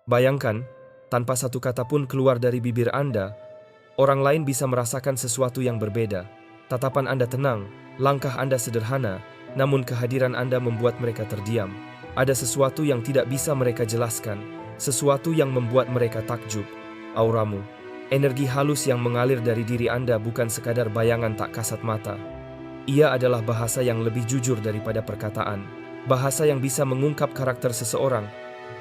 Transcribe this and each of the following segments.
Bayangkan, tanpa satu kata pun keluar dari bibir Anda, orang lain bisa merasakan sesuatu yang berbeda. Tatapan Anda tenang, langkah Anda sederhana, namun kehadiran Anda membuat mereka terdiam. Ada sesuatu yang tidak bisa mereka jelaskan, sesuatu yang membuat mereka takjub. Auramu, energi halus yang mengalir dari diri Anda bukan sekadar bayangan tak kasat mata. Ia adalah bahasa yang lebih jujur daripada perkataan. Bahasa yang bisa mengungkap karakter seseorang,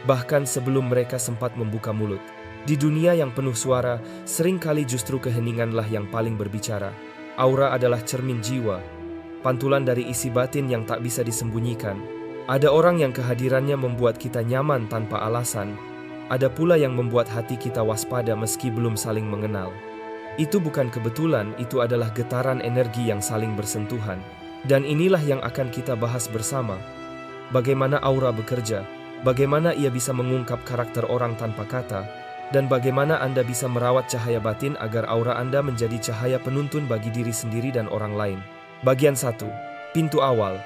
bahkan sebelum mereka sempat membuka mulut. Di dunia yang penuh suara, seringkali justru keheninganlah yang paling berbicara. Aura adalah cermin jiwa, pantulan dari isi batin yang tak bisa disembunyikan. Ada orang yang kehadirannya membuat kita nyaman tanpa alasan. Ada pula yang membuat hati kita waspada meski belum saling mengenal. Itu bukan kebetulan, itu adalah getaran energi yang saling bersentuhan. Dan inilah yang akan kita bahas bersama. Bagaimana aura bekerja, bagaimana ia bisa mengungkap karakter orang tanpa kata, dan bagaimana Anda bisa merawat cahaya batin agar aura Anda menjadi cahaya penuntun bagi diri sendiri dan orang lain. Bagian 1. Pintu awal.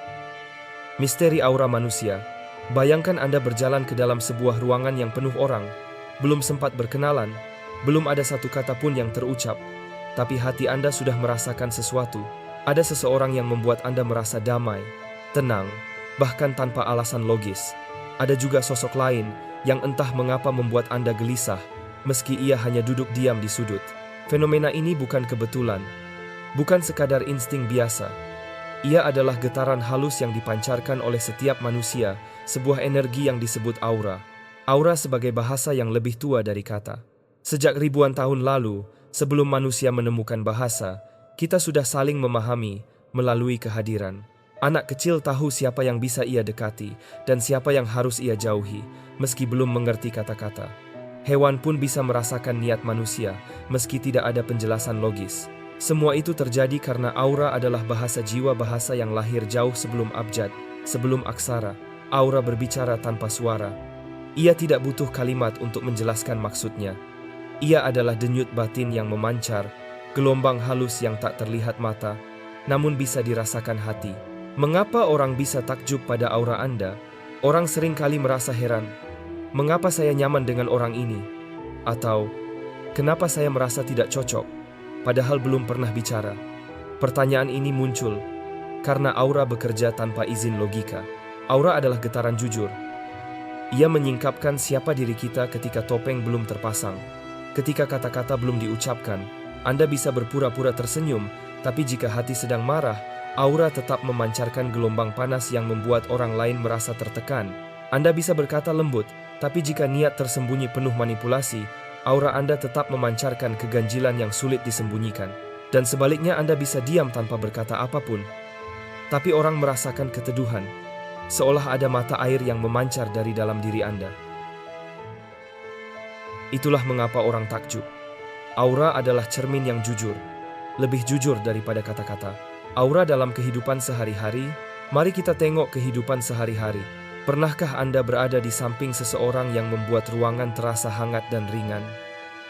Misteri aura manusia. Bayangkan Anda berjalan ke dalam sebuah ruangan yang penuh orang, belum sempat berkenalan, belum ada satu kata pun yang terucap, tapi hati Anda sudah merasakan sesuatu. Ada seseorang yang membuat Anda merasa damai, tenang, bahkan tanpa alasan logis. Ada juga sosok lain yang entah mengapa membuat Anda gelisah, meski ia hanya duduk diam di sudut. Fenomena ini bukan kebetulan, bukan sekadar insting biasa. Ia adalah getaran halus yang dipancarkan oleh setiap manusia, sebuah energi yang disebut aura. Aura sebagai bahasa yang lebih tua dari kata. Sejak ribuan tahun lalu, sebelum manusia menemukan bahasa, kita sudah saling memahami melalui kehadiran. Anak kecil tahu siapa yang bisa ia dekati dan siapa yang harus ia jauhi, meski belum mengerti kata-kata. Hewan pun bisa merasakan niat manusia, meski tidak ada penjelasan logis. Semua itu terjadi karena aura adalah bahasa jiwa, bahasa yang lahir jauh sebelum abjad, sebelum aksara. Aura berbicara tanpa suara. Ia tidak butuh kalimat untuk menjelaskan maksudnya. Ia adalah denyut batin yang memancar, gelombang halus yang tak terlihat mata, namun bisa dirasakan hati. Mengapa orang bisa takjub pada aura Anda? Orang sering kali merasa heran, mengapa saya nyaman dengan orang ini? Atau, kenapa saya merasa tidak cocok, padahal belum pernah bicara? Pertanyaan ini muncul karena aura bekerja tanpa izin logika. Aura adalah getaran jujur. Ia menyingkapkan siapa diri kita ketika topeng belum terpasang. Ketika kata-kata belum diucapkan, Anda bisa berpura-pura tersenyum, tapi jika hati sedang marah, aura tetap memancarkan gelombang panas yang membuat orang lain merasa tertekan. Anda bisa berkata lembut, tapi jika niat tersembunyi penuh manipulasi, aura Anda tetap memancarkan keganjilan yang sulit disembunyikan. Dan sebaliknya, Anda bisa diam tanpa berkata apapun, tapi orang merasakan keteduhan, seolah ada mata air yang memancar dari dalam diri Anda. Itulah mengapa orang takjub. Aura adalah cermin yang jujur, lebih jujur daripada kata-kata. Aura dalam kehidupan sehari-hari. Mari kita tengok kehidupan sehari-hari. Pernahkah Anda berada di samping seseorang yang membuat ruangan terasa hangat dan ringan?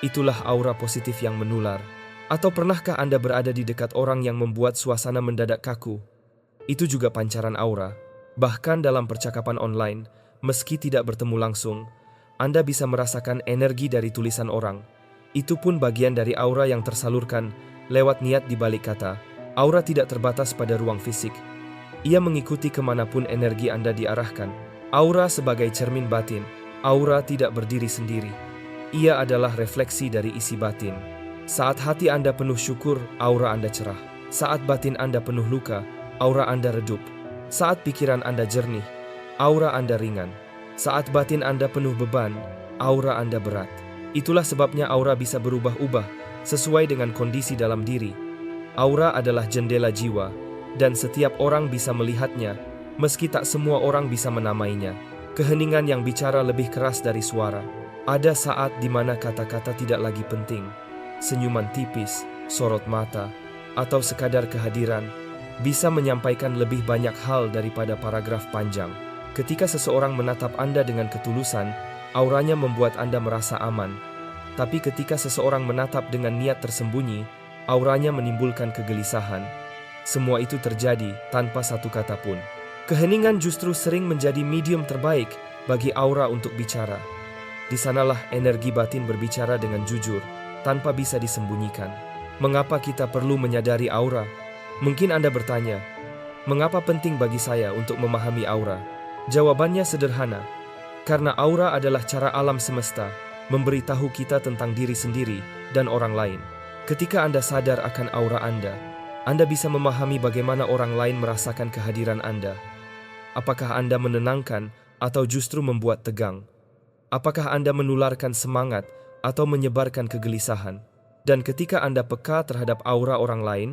Itulah aura positif yang menular. Atau pernahkah Anda berada di dekat orang yang membuat suasana mendadak kaku? Itu juga pancaran aura. Bahkan dalam percakapan online, meski tidak bertemu langsung, Anda bisa merasakan energi dari tulisan orang. Itu pun bagian dari aura yang tersalurkan lewat niat di balik kata. Aura tidak terbatas pada ruang fisik. Ia mengikuti kemanapun energi Anda diarahkan. Aura sebagai cermin batin. Aura tidak berdiri sendiri. Ia adalah refleksi dari isi batin. Saat hati Anda penuh syukur, aura Anda cerah. Saat batin Anda penuh luka, aura Anda redup. Saat pikiran Anda jernih, aura Anda ringan. Saat batin Anda penuh beban, aura Anda berat. Itulah sebabnya aura bisa berubah-ubah sesuai dengan kondisi dalam diri. Aura adalah jendela jiwa, dan setiap orang bisa melihatnya, meski tak semua orang bisa menamainya. Keheningan yang bicara lebih keras dari suara. Ada saat di mana kata-kata tidak lagi penting. Senyuman tipis, sorot mata, atau sekadar kehadiran bisa menyampaikan lebih banyak hal daripada paragraf panjang. Ketika seseorang menatap Anda dengan ketulusan, auranya membuat Anda merasa aman. Tapi ketika seseorang menatap dengan niat tersembunyi, auranya menimbulkan kegelisahan. Semua itu terjadi tanpa satu kata pun. Keheningan justru sering menjadi medium terbaik bagi aura untuk bicara. Di sanalah energi batin berbicara dengan jujur, tanpa bisa disembunyikan. Mengapa kita perlu menyadari aura? Mungkin Anda bertanya, mengapa penting bagi saya untuk memahami aura? Jawabannya sederhana, karena aura adalah cara alam semesta memberitahu kita tentang diri sendiri dan orang lain. Ketika Anda sadar akan aura Anda bisa memahami bagaimana orang lain merasakan kehadiran Anda. Apakah Anda menenangkan atau justru membuat tegang? Apakah Anda menularkan semangat atau menyebarkan kegelisahan? Dan ketika Anda peka terhadap aura orang lain,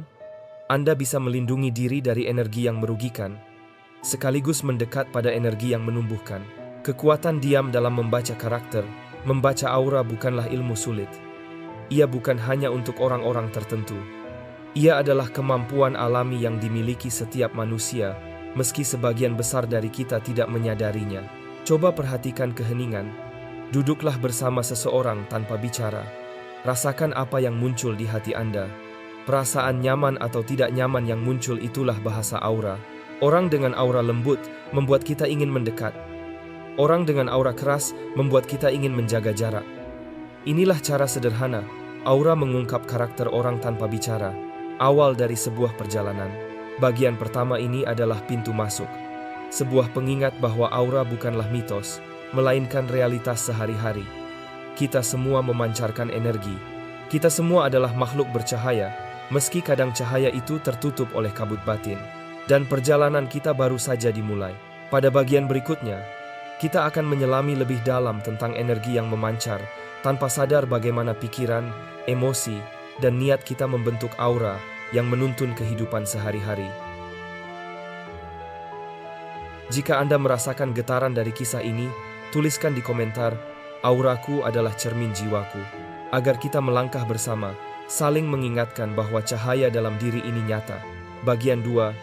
Anda bisa melindungi diri dari energi yang merugikan, sekaligus mendekat pada energi yang menumbuhkan. Kekuatan diam dalam membaca karakter, membaca aura bukanlah ilmu sulit. Ia bukan hanya untuk orang-orang tertentu. Ia adalah kemampuan alami yang dimiliki setiap manusia, meski sebagian besar dari kita tidak menyadarinya. Coba perhatikan keheningan. Duduklah bersama seseorang tanpa bicara. Rasakan apa yang muncul di hati Anda. Perasaan nyaman atau tidak nyaman yang muncul itulah bahasa aura. Orang dengan aura lembut membuat kita ingin mendekat. Orang dengan aura keras membuat kita ingin menjaga jarak. Inilah cara sederhana aura mengungkap karakter orang tanpa bicara. Awal dari sebuah perjalanan. Bagian pertama ini adalah pintu masuk. Sebuah pengingat bahwa aura bukanlah mitos, melainkan realitas sehari-hari. Kita semua memancarkan energi. Kita semua adalah makhluk bercahaya, meski kadang cahaya itu tertutup oleh kabut batin. Dan perjalanan kita baru saja dimulai. Pada bagian berikutnya, kita akan menyelami lebih dalam tentang energi yang memancar, tanpa sadar bagaimana pikiran, emosi, dan niat kita membentuk aura yang menuntun kehidupan sehari-hari. Jika Anda merasakan getaran dari kisah ini, tuliskan di komentar, "Auraku adalah cermin jiwaku," agar kita melangkah bersama, saling mengingatkan bahwa cahaya dalam diri ini nyata. Bagian 2,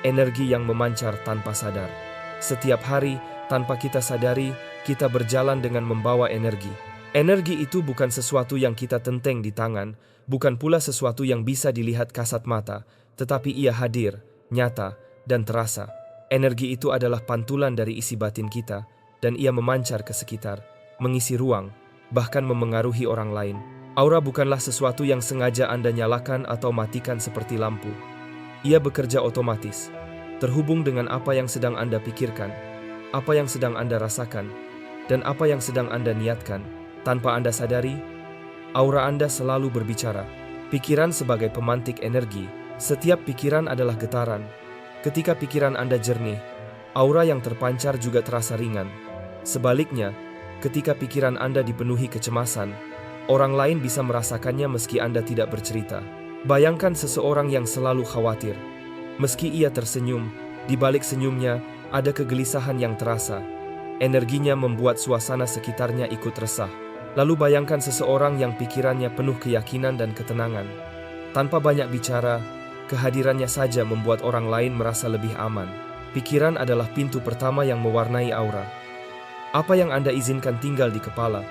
energi yang memancar tanpa sadar. Setiap hari, tanpa kita sadari, kita berjalan dengan membawa energi. Energi itu bukan sesuatu yang kita tenteng di tangan, bukan pula sesuatu yang bisa dilihat kasat mata, tetapi ia hadir, nyata, dan terasa. Energi itu adalah pantulan dari isi batin kita, dan ia memancar ke sekitar, mengisi ruang, bahkan memengaruhi orang lain. Aura bukanlah sesuatu yang sengaja Anda nyalakan atau matikan seperti lampu. Ia bekerja otomatis, terhubung dengan apa yang sedang Anda pikirkan, apa yang sedang Anda rasakan, dan apa yang sedang Anda niatkan. Tanpa Anda sadari, aura Anda selalu berbicara. Pikiran sebagai pemantik energi. Setiap pikiran adalah getaran. Ketika pikiran Anda jernih, aura yang terpancar juga terasa ringan. Sebaliknya, ketika pikiran Anda dipenuhi kecemasan, orang lain bisa merasakannya meski Anda tidak bercerita. Bayangkan seseorang yang selalu khawatir. Meski ia tersenyum, di balik senyumnya ada kegelisahan yang terasa. Energinya membuat suasana sekitarnya ikut resah. Lalu bayangkan seseorang yang pikirannya penuh keyakinan dan ketenangan. Tanpa banyak bicara, kehadirannya saja membuat orang lain merasa lebih aman. Pikiran adalah pintu pertama yang mewarnai aura. Apa yang Anda izinkan tinggal di kepala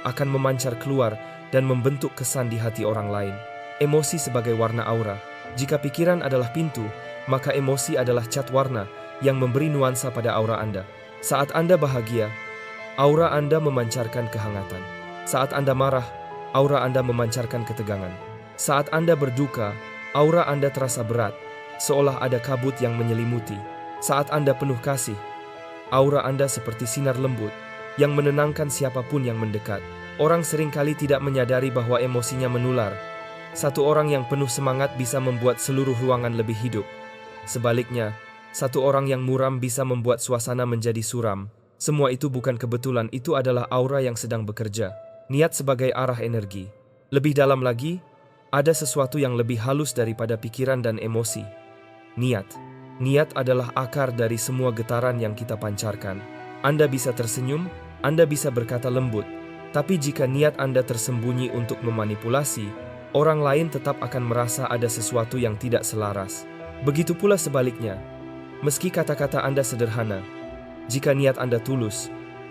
akan memancar keluar dan membentuk kesan di hati orang lain. Emosi sebagai warna aura. Jika pikiran adalah pintu, maka emosi adalah cat warna yang memberi nuansa pada aura Anda. Saat Anda bahagia, aura Anda memancarkan kehangatan. Saat Anda marah, aura Anda memancarkan ketegangan. Saat Anda berduka, aura Anda terasa berat, seolah ada kabut yang menyelimuti. Saat Anda penuh kasih, aura Anda seperti sinar lembut yang menenangkan siapapun yang mendekat. Orang seringkali tidak menyadari bahwa emosinya menular. Satu orang yang penuh semangat bisa membuat seluruh ruangan lebih hidup. Sebaliknya, satu orang yang muram bisa membuat suasana menjadi suram. Semua itu bukan kebetulan, itu adalah aura yang sedang bekerja. Niat sebagai arah energi. Lebih dalam lagi, ada sesuatu yang lebih halus daripada pikiran dan emosi. Niat. Niat adalah akar dari semua getaran yang kita pancarkan. Anda bisa tersenyum, Anda bisa berkata lembut, tapi jika niat Anda tersembunyi untuk memanipulasi, orang lain tetap akan merasa ada sesuatu yang tidak selaras. Begitu pula sebaliknya. Meski kata-kata Anda sederhana, jika niat Anda tulus,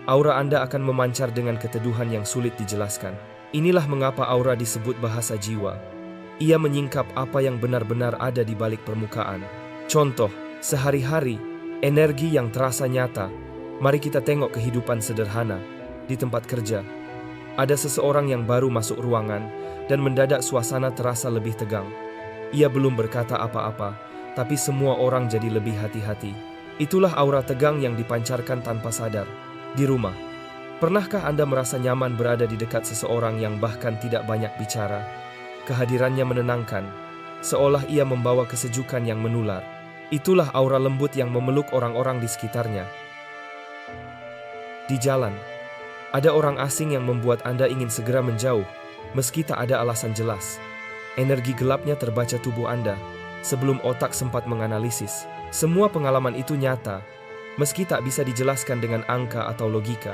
aura Anda akan memancar dengan keteduhan yang sulit dijelaskan. Inilah mengapa aura disebut bahasa jiwa. Ia menyingkap apa yang benar-benar ada di balik permukaan. Contoh, sehari-hari, energi yang terasa nyata. Mari kita tengok kehidupan sederhana. di tempat kerja. Ada seseorang yang baru masuk ruangan dan mendadak suasana terasa lebih tegang. Ia belum berkata apa-apa, tapi semua orang jadi lebih hati-hati. Itulah aura tegang yang dipancarkan tanpa sadar. Di rumah, pernahkah Anda merasa nyaman berada di dekat seseorang yang bahkan tidak banyak bicara? Kehadirannya menenangkan, seolah ia membawa kesejukan yang menular. Itulah aura lembut yang memeluk orang-orang di sekitarnya. Di jalan, ada orang asing yang membuat Anda ingin segera menjauh, meski tak ada alasan jelas. Energi gelapnya terbaca tubuh Anda, sebelum otak sempat menganalisis. Semua pengalaman itu nyata, meski tak bisa dijelaskan dengan angka atau logika.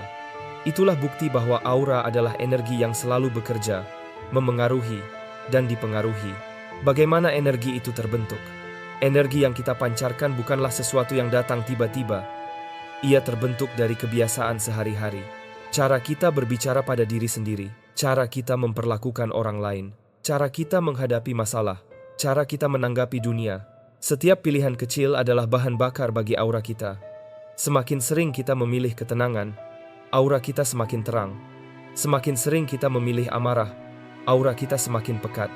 Itulah bukti bahwa aura adalah energi yang selalu bekerja, memengaruhi, dan dipengaruhi. Bagaimana energi itu terbentuk? Energi yang kita pancarkan bukanlah sesuatu yang datang tiba-tiba. Ia terbentuk dari kebiasaan sehari-hari. Cara kita berbicara pada diri sendiri, cara kita memperlakukan orang lain, cara kita menghadapi masalah, cara kita menanggapi dunia. Setiap pilihan kecil adalah bahan bakar bagi aura kita. Semakin sering kita memilih ketenangan, aura kita semakin terang. Semakin sering kita memilih amarah, aura kita semakin pekat.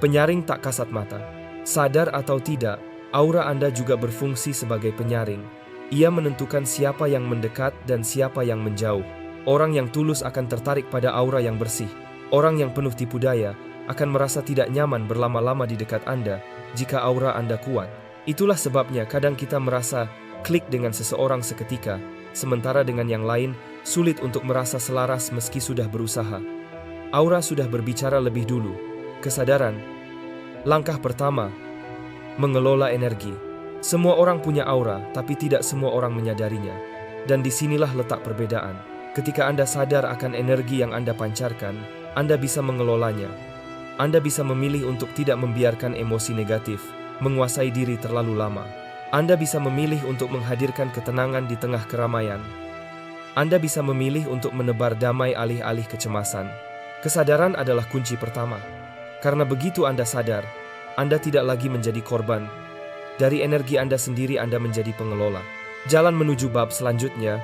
Penyaring tak kasat mata. Sadar atau tidak, aura Anda juga berfungsi sebagai penyaring. Ia menentukan siapa yang mendekat dan siapa yang menjauh. Orang yang tulus akan tertarik pada aura yang bersih. Orang yang penuh tipu daya akan merasa tidak nyaman berlama-lama di dekat Anda jika aura Anda kuat. Itulah sebabnya kadang kita merasa klik dengan seseorang seketika, sementara dengan yang lain sulit untuk merasa selaras meski sudah berusaha. Aura sudah berbicara lebih dulu. Kesadaran. Langkah pertama, mengelola energi. Semua orang punya aura, tapi tidak semua orang menyadarinya. Dan disinilah letak perbedaan. Ketika Anda sadar akan energi yang Anda pancarkan, Anda bisa mengelolanya. Anda bisa memilih untuk tidak membiarkan emosi negatif menguasai diri terlalu lama. Anda bisa memilih untuk menghadirkan ketenangan di tengah keramaian. Anda bisa memilih untuk menebar damai alih-alih kecemasan. Kesadaran adalah kunci pertama. Karena begitu Anda sadar, Anda tidak lagi menjadi korban. Dari energi Anda sendiri Anda menjadi pengelola. Jalan menuju bab selanjutnya.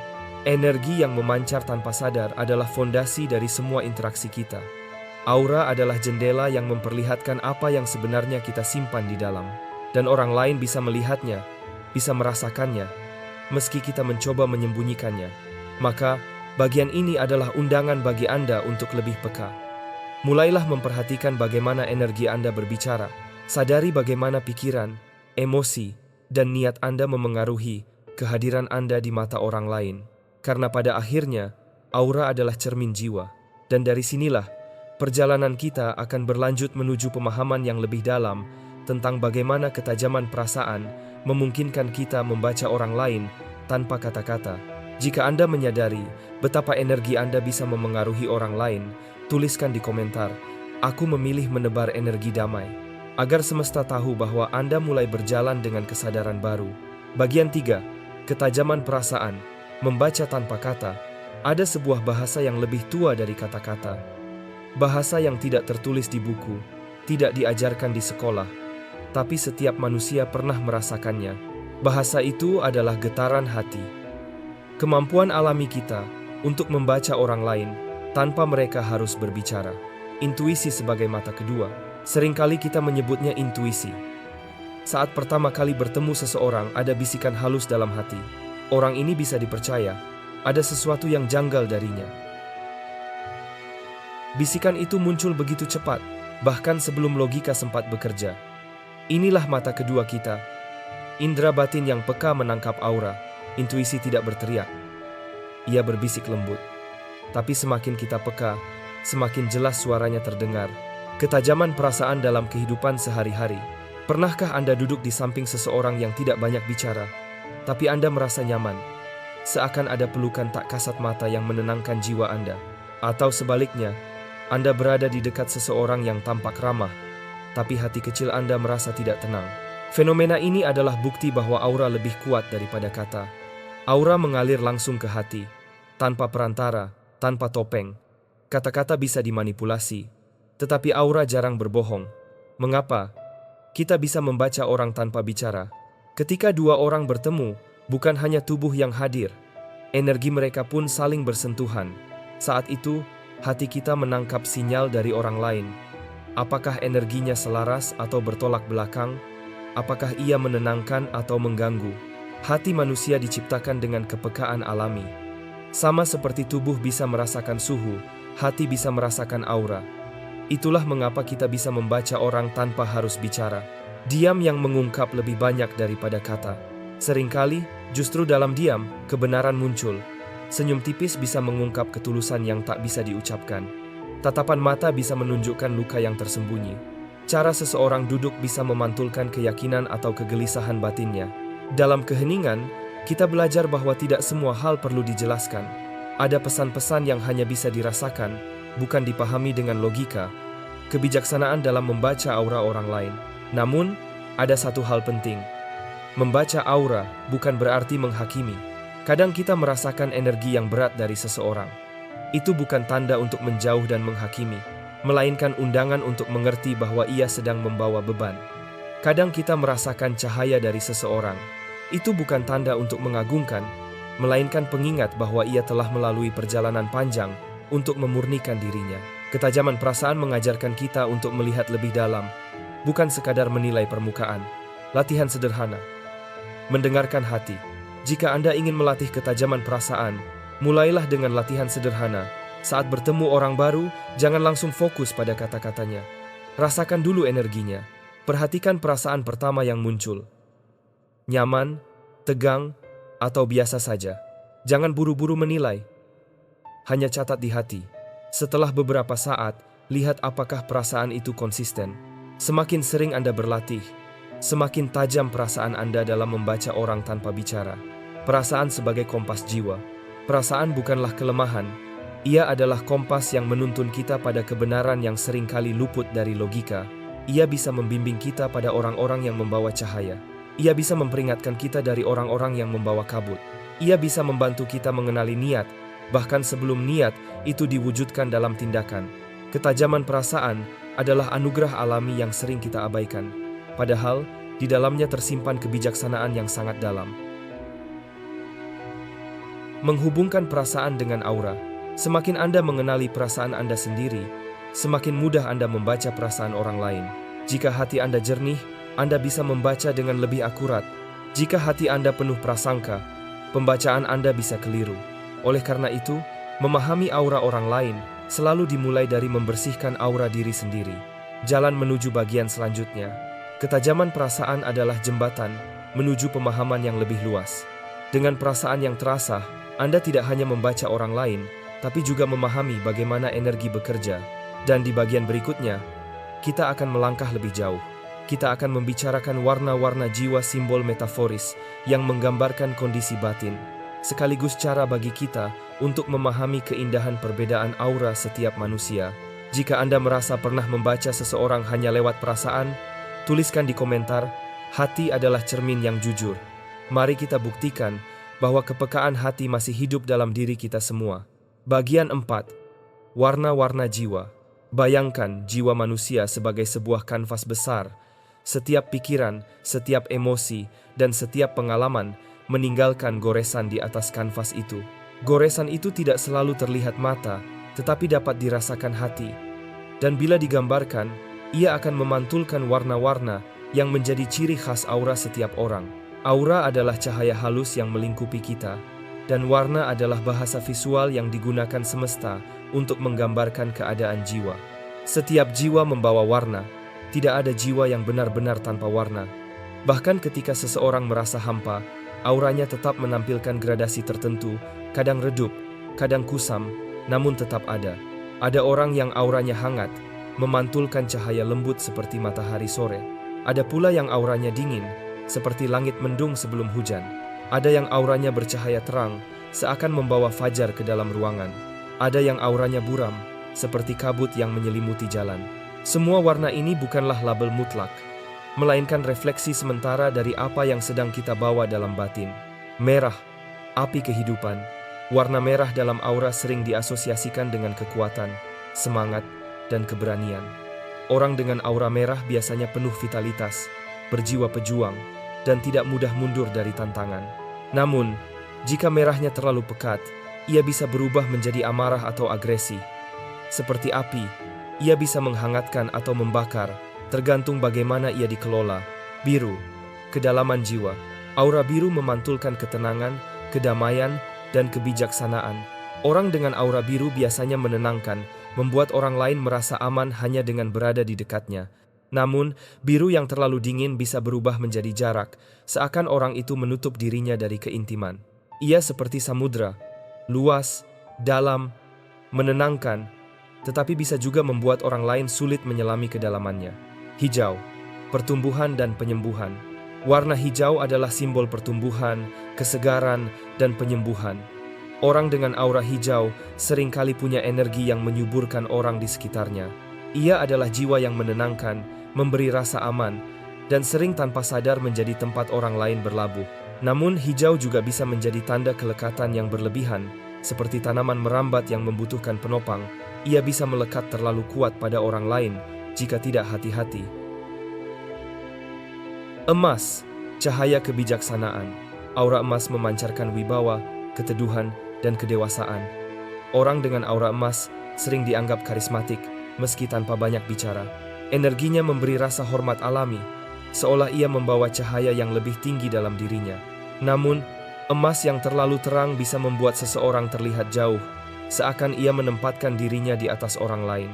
Energi yang memancar tanpa sadar adalah fondasi dari semua interaksi kita. Aura adalah jendela yang memperlihatkan apa yang sebenarnya kita simpan di dalam. Dan orang lain bisa melihatnya, bisa merasakannya, meski kita mencoba menyembunyikannya. Maka, bagian ini adalah undangan bagi Anda untuk lebih peka. Mulailah memperhatikan bagaimana energi Anda berbicara. Sadari bagaimana pikiran, emosi, dan niat Anda memengaruhi kehadiran Anda di mata orang lain. Karena pada akhirnya, aura adalah cermin jiwa. Dan dari sinilah, perjalanan kita akan berlanjut menuju pemahaman yang lebih dalam tentang bagaimana ketajaman perasaan memungkinkan kita membaca orang lain tanpa kata-kata. Jika Anda menyadari betapa energi Anda bisa memengaruhi orang lain, tuliskan di komentar, "Aku memilih menebar energi damai," agar semesta tahu bahwa Anda mulai berjalan dengan kesadaran baru. Bagian 3, ketajaman perasaan. Membaca tanpa kata. Ada sebuah bahasa yang lebih tua dari kata-kata. Bahasa yang tidak tertulis di buku, tidak diajarkan di sekolah, tapi setiap manusia pernah merasakannya. Bahasa itu adalah getaran hati. Kemampuan alami kita untuk membaca orang lain tanpa mereka harus berbicara. Intuisi sebagai mata kedua. Seringkali kita menyebutnya intuisi. Saat pertama kali bertemu seseorang, ada bisikan halus dalam hati. Orang ini bisa dipercaya, ada sesuatu yang janggal darinya. Bisikan itu muncul begitu cepat, bahkan sebelum logika sempat bekerja. Inilah mata kedua kita. Indera batin yang peka menangkap aura. Intuisi tidak berteriak. Ia berbisik lembut. Tapi semakin kita peka, semakin jelas suaranya terdengar. Ketajaman perasaan dalam kehidupan sehari-hari. Pernahkah Anda duduk di samping seseorang yang tidak banyak bicara, tapi Anda merasa nyaman? Seakan ada pelukan tak kasat mata yang menenangkan jiwa Anda. Atau sebaliknya, Anda berada di dekat seseorang yang tampak ramah, tapi hati kecil Anda merasa tidak tenang. Fenomena ini adalah bukti bahwa aura lebih kuat daripada kata. Aura mengalir langsung ke hati, tanpa perantara, tanpa topeng. Kata-kata bisa dimanipulasi, tetapi aura jarang berbohong. Mengapa? Kita bisa membaca orang tanpa bicara. Ketika dua orang bertemu, bukan hanya tubuh yang hadir, energi mereka pun saling bersentuhan. Saat itu, hati kita menangkap sinyal dari orang lain. Apakah energinya selaras atau bertolak belakang? Apakah ia menenangkan atau mengganggu? Hati manusia diciptakan dengan kepekaan alami. Sama seperti tubuh bisa merasakan suhu, hati bisa merasakan aura. Itulah mengapa kita bisa membaca orang tanpa harus bicara. Diam yang mengungkap lebih banyak daripada kata. Seringkali, justru dalam diam, kebenaran muncul. Senyum tipis bisa mengungkap ketulusan yang tak bisa diucapkan. Tatapan mata bisa menunjukkan luka yang tersembunyi. Cara seseorang duduk bisa memantulkan keyakinan atau kegelisahan batinnya. Dalam keheningan, kita belajar bahwa tidak semua hal perlu dijelaskan. Ada pesan-pesan yang hanya bisa dirasakan, bukan dipahami dengan logika. Kebijaksanaan dalam membaca aura orang lain. Namun, ada satu hal penting. Membaca aura bukan berarti menghakimi. Kadang kita merasakan energi yang berat dari seseorang. Itu bukan tanda untuk menjauh dan menghakimi, melainkan undangan untuk mengerti bahwa ia sedang membawa beban. Kadang kita merasakan cahaya dari seseorang. Itu bukan tanda untuk mengagungkan, melainkan pengingat bahwa ia telah melalui perjalanan panjang untuk memurnikan dirinya. Ketajaman perasaan mengajarkan kita untuk melihat lebih dalam, bukan sekadar menilai permukaan. Latihan sederhana. Mendengarkan hati. Jika Anda ingin melatih ketajaman perasaan, mulailah dengan latihan sederhana. Saat bertemu orang baru, jangan langsung fokus pada kata-katanya. Rasakan dulu energinya. Perhatikan perasaan pertama yang muncul. Nyaman, tegang, atau biasa saja. Jangan buru-buru menilai. Hanya catat di hati. Setelah beberapa saat, lihat apakah perasaan itu konsisten. Semakin sering Anda berlatih, semakin tajam perasaan Anda dalam membaca orang tanpa bicara. Perasaan sebagai kompas jiwa. Perasaan bukanlah kelemahan. Ia adalah kompas yang menuntun kita pada kebenaran yang seringkali luput dari logika. Ia bisa membimbing kita pada orang-orang yang membawa cahaya. Ia bisa memperingatkan kita dari orang-orang yang membawa kabut. Ia bisa membantu kita mengenali niat, bahkan sebelum niat itu diwujudkan dalam tindakan. Ketajaman perasaan adalah anugerah alami yang sering kita abaikan. Padahal, di dalamnya tersimpan kebijaksanaan yang sangat dalam. Menghubungkan perasaan dengan aura. Semakin Anda mengenali perasaan Anda sendiri, semakin mudah Anda membaca perasaan orang lain. Jika hati Anda jernih, Anda bisa membaca dengan lebih akurat. Jika hati Anda penuh prasangka, pembacaan Anda bisa keliru. Oleh karena itu, memahami aura orang lain selalu dimulai dari membersihkan aura diri sendiri. Jalan menuju bagian selanjutnya. Ketajaman perasaan adalah jembatan menuju pemahaman yang lebih luas. Dengan perasaan yang terasa, Anda tidak hanya membaca orang lain, tapi juga memahami bagaimana energi bekerja. Dan di bagian berikutnya, kita akan melangkah lebih jauh. Kita akan membicarakan warna-warna jiwa simbol metaforis yang menggambarkan kondisi batin, sekaligus cara bagi kita untuk memahami keindahan perbedaan aura setiap manusia. Jika Anda merasa pernah membaca seseorang hanya lewat perasaan, tuliskan di komentar, hati adalah cermin yang jujur. Mari kita buktikan bahwa kepekaan hati masih hidup dalam diri kita semua. Bagian 4. Warna-warna jiwa. Bayangkan jiwa manusia sebagai sebuah kanvas besar. Setiap pikiran, setiap emosi, dan setiap pengalaman meninggalkan goresan di atas kanvas itu. Goresan itu tidak selalu terlihat mata, tetapi dapat dirasakan hati. Dan bila digambarkan, ia akan memantulkan warna-warna yang menjadi ciri khas aura setiap orang. Aura adalah cahaya halus yang melingkupi kita, dan warna adalah bahasa visual yang digunakan semesta untuk menggambarkan keadaan jiwa. Setiap jiwa membawa warna. Tidak ada jiwa yang benar-benar tanpa warna. Bahkan ketika seseorang merasa hampa, auranya tetap menampilkan gradasi tertentu, kadang redup, kadang kusam, namun tetap ada. Ada orang yang auranya hangat, memantulkan cahaya lembut seperti matahari sore. Ada pula yang auranya dingin, seperti langit mendung sebelum hujan. Ada yang auranya bercahaya terang, seakan membawa fajar ke dalam ruangan. Ada yang auranya buram, seperti kabut yang menyelimuti jalan. Semua warna ini bukanlah label mutlak, melainkan refleksi sementara dari apa yang sedang kita bawa dalam batin. Merah, api kehidupan. Warna merah dalam aura sering diasosiasikan dengan kekuatan, semangat, dan keberanian. Orang dengan aura merah biasanya penuh vitalitas, berjiwa pejuang, dan tidak mudah mundur dari tantangan. Namun, jika merahnya terlalu pekat, ia bisa berubah menjadi amarah atau agresi. Seperti api, ia bisa menghangatkan atau membakar, tergantung bagaimana ia dikelola. Biru, kedalaman jiwa. Aura biru memantulkan ketenangan, kedamaian, dan kebijaksanaan. Orang dengan aura biru biasanya menenangkan, membuat orang lain merasa aman hanya dengan berada di dekatnya. Namun, biru yang terlalu dingin bisa berubah menjadi jarak, seakan orang itu menutup dirinya dari keintiman. Ia seperti samudra, luas, dalam, menenangkan, tetapi bisa juga membuat orang lain sulit menyelami kedalamannya. Hijau, pertumbuhan dan penyembuhan. Warna hijau adalah simbol pertumbuhan, kesegaran, dan penyembuhan. Orang dengan aura hijau seringkali punya energi yang menyuburkan orang di sekitarnya. Ia adalah jiwa yang menenangkan, memberi rasa aman, dan sering tanpa sadar menjadi tempat orang lain berlabuh. Namun, hijau juga bisa menjadi tanda kelekatan yang berlebihan, seperti tanaman merambat yang membutuhkan penopang. Ia bisa melekat terlalu kuat pada orang lain jika tidak hati-hati. Emas, cahaya kebijaksanaan. Aura emas memancarkan wibawa, keteduhan, dan kedewasaan. Orang dengan aura emas sering dianggap karismatik, meski tanpa banyak bicara. Energinya memberi rasa hormat alami, seolah ia membawa cahaya yang lebih tinggi dalam dirinya. Namun, emas yang terlalu terang bisa membuat seseorang terlihat jauh, seakan ia menempatkan dirinya di atas orang lain.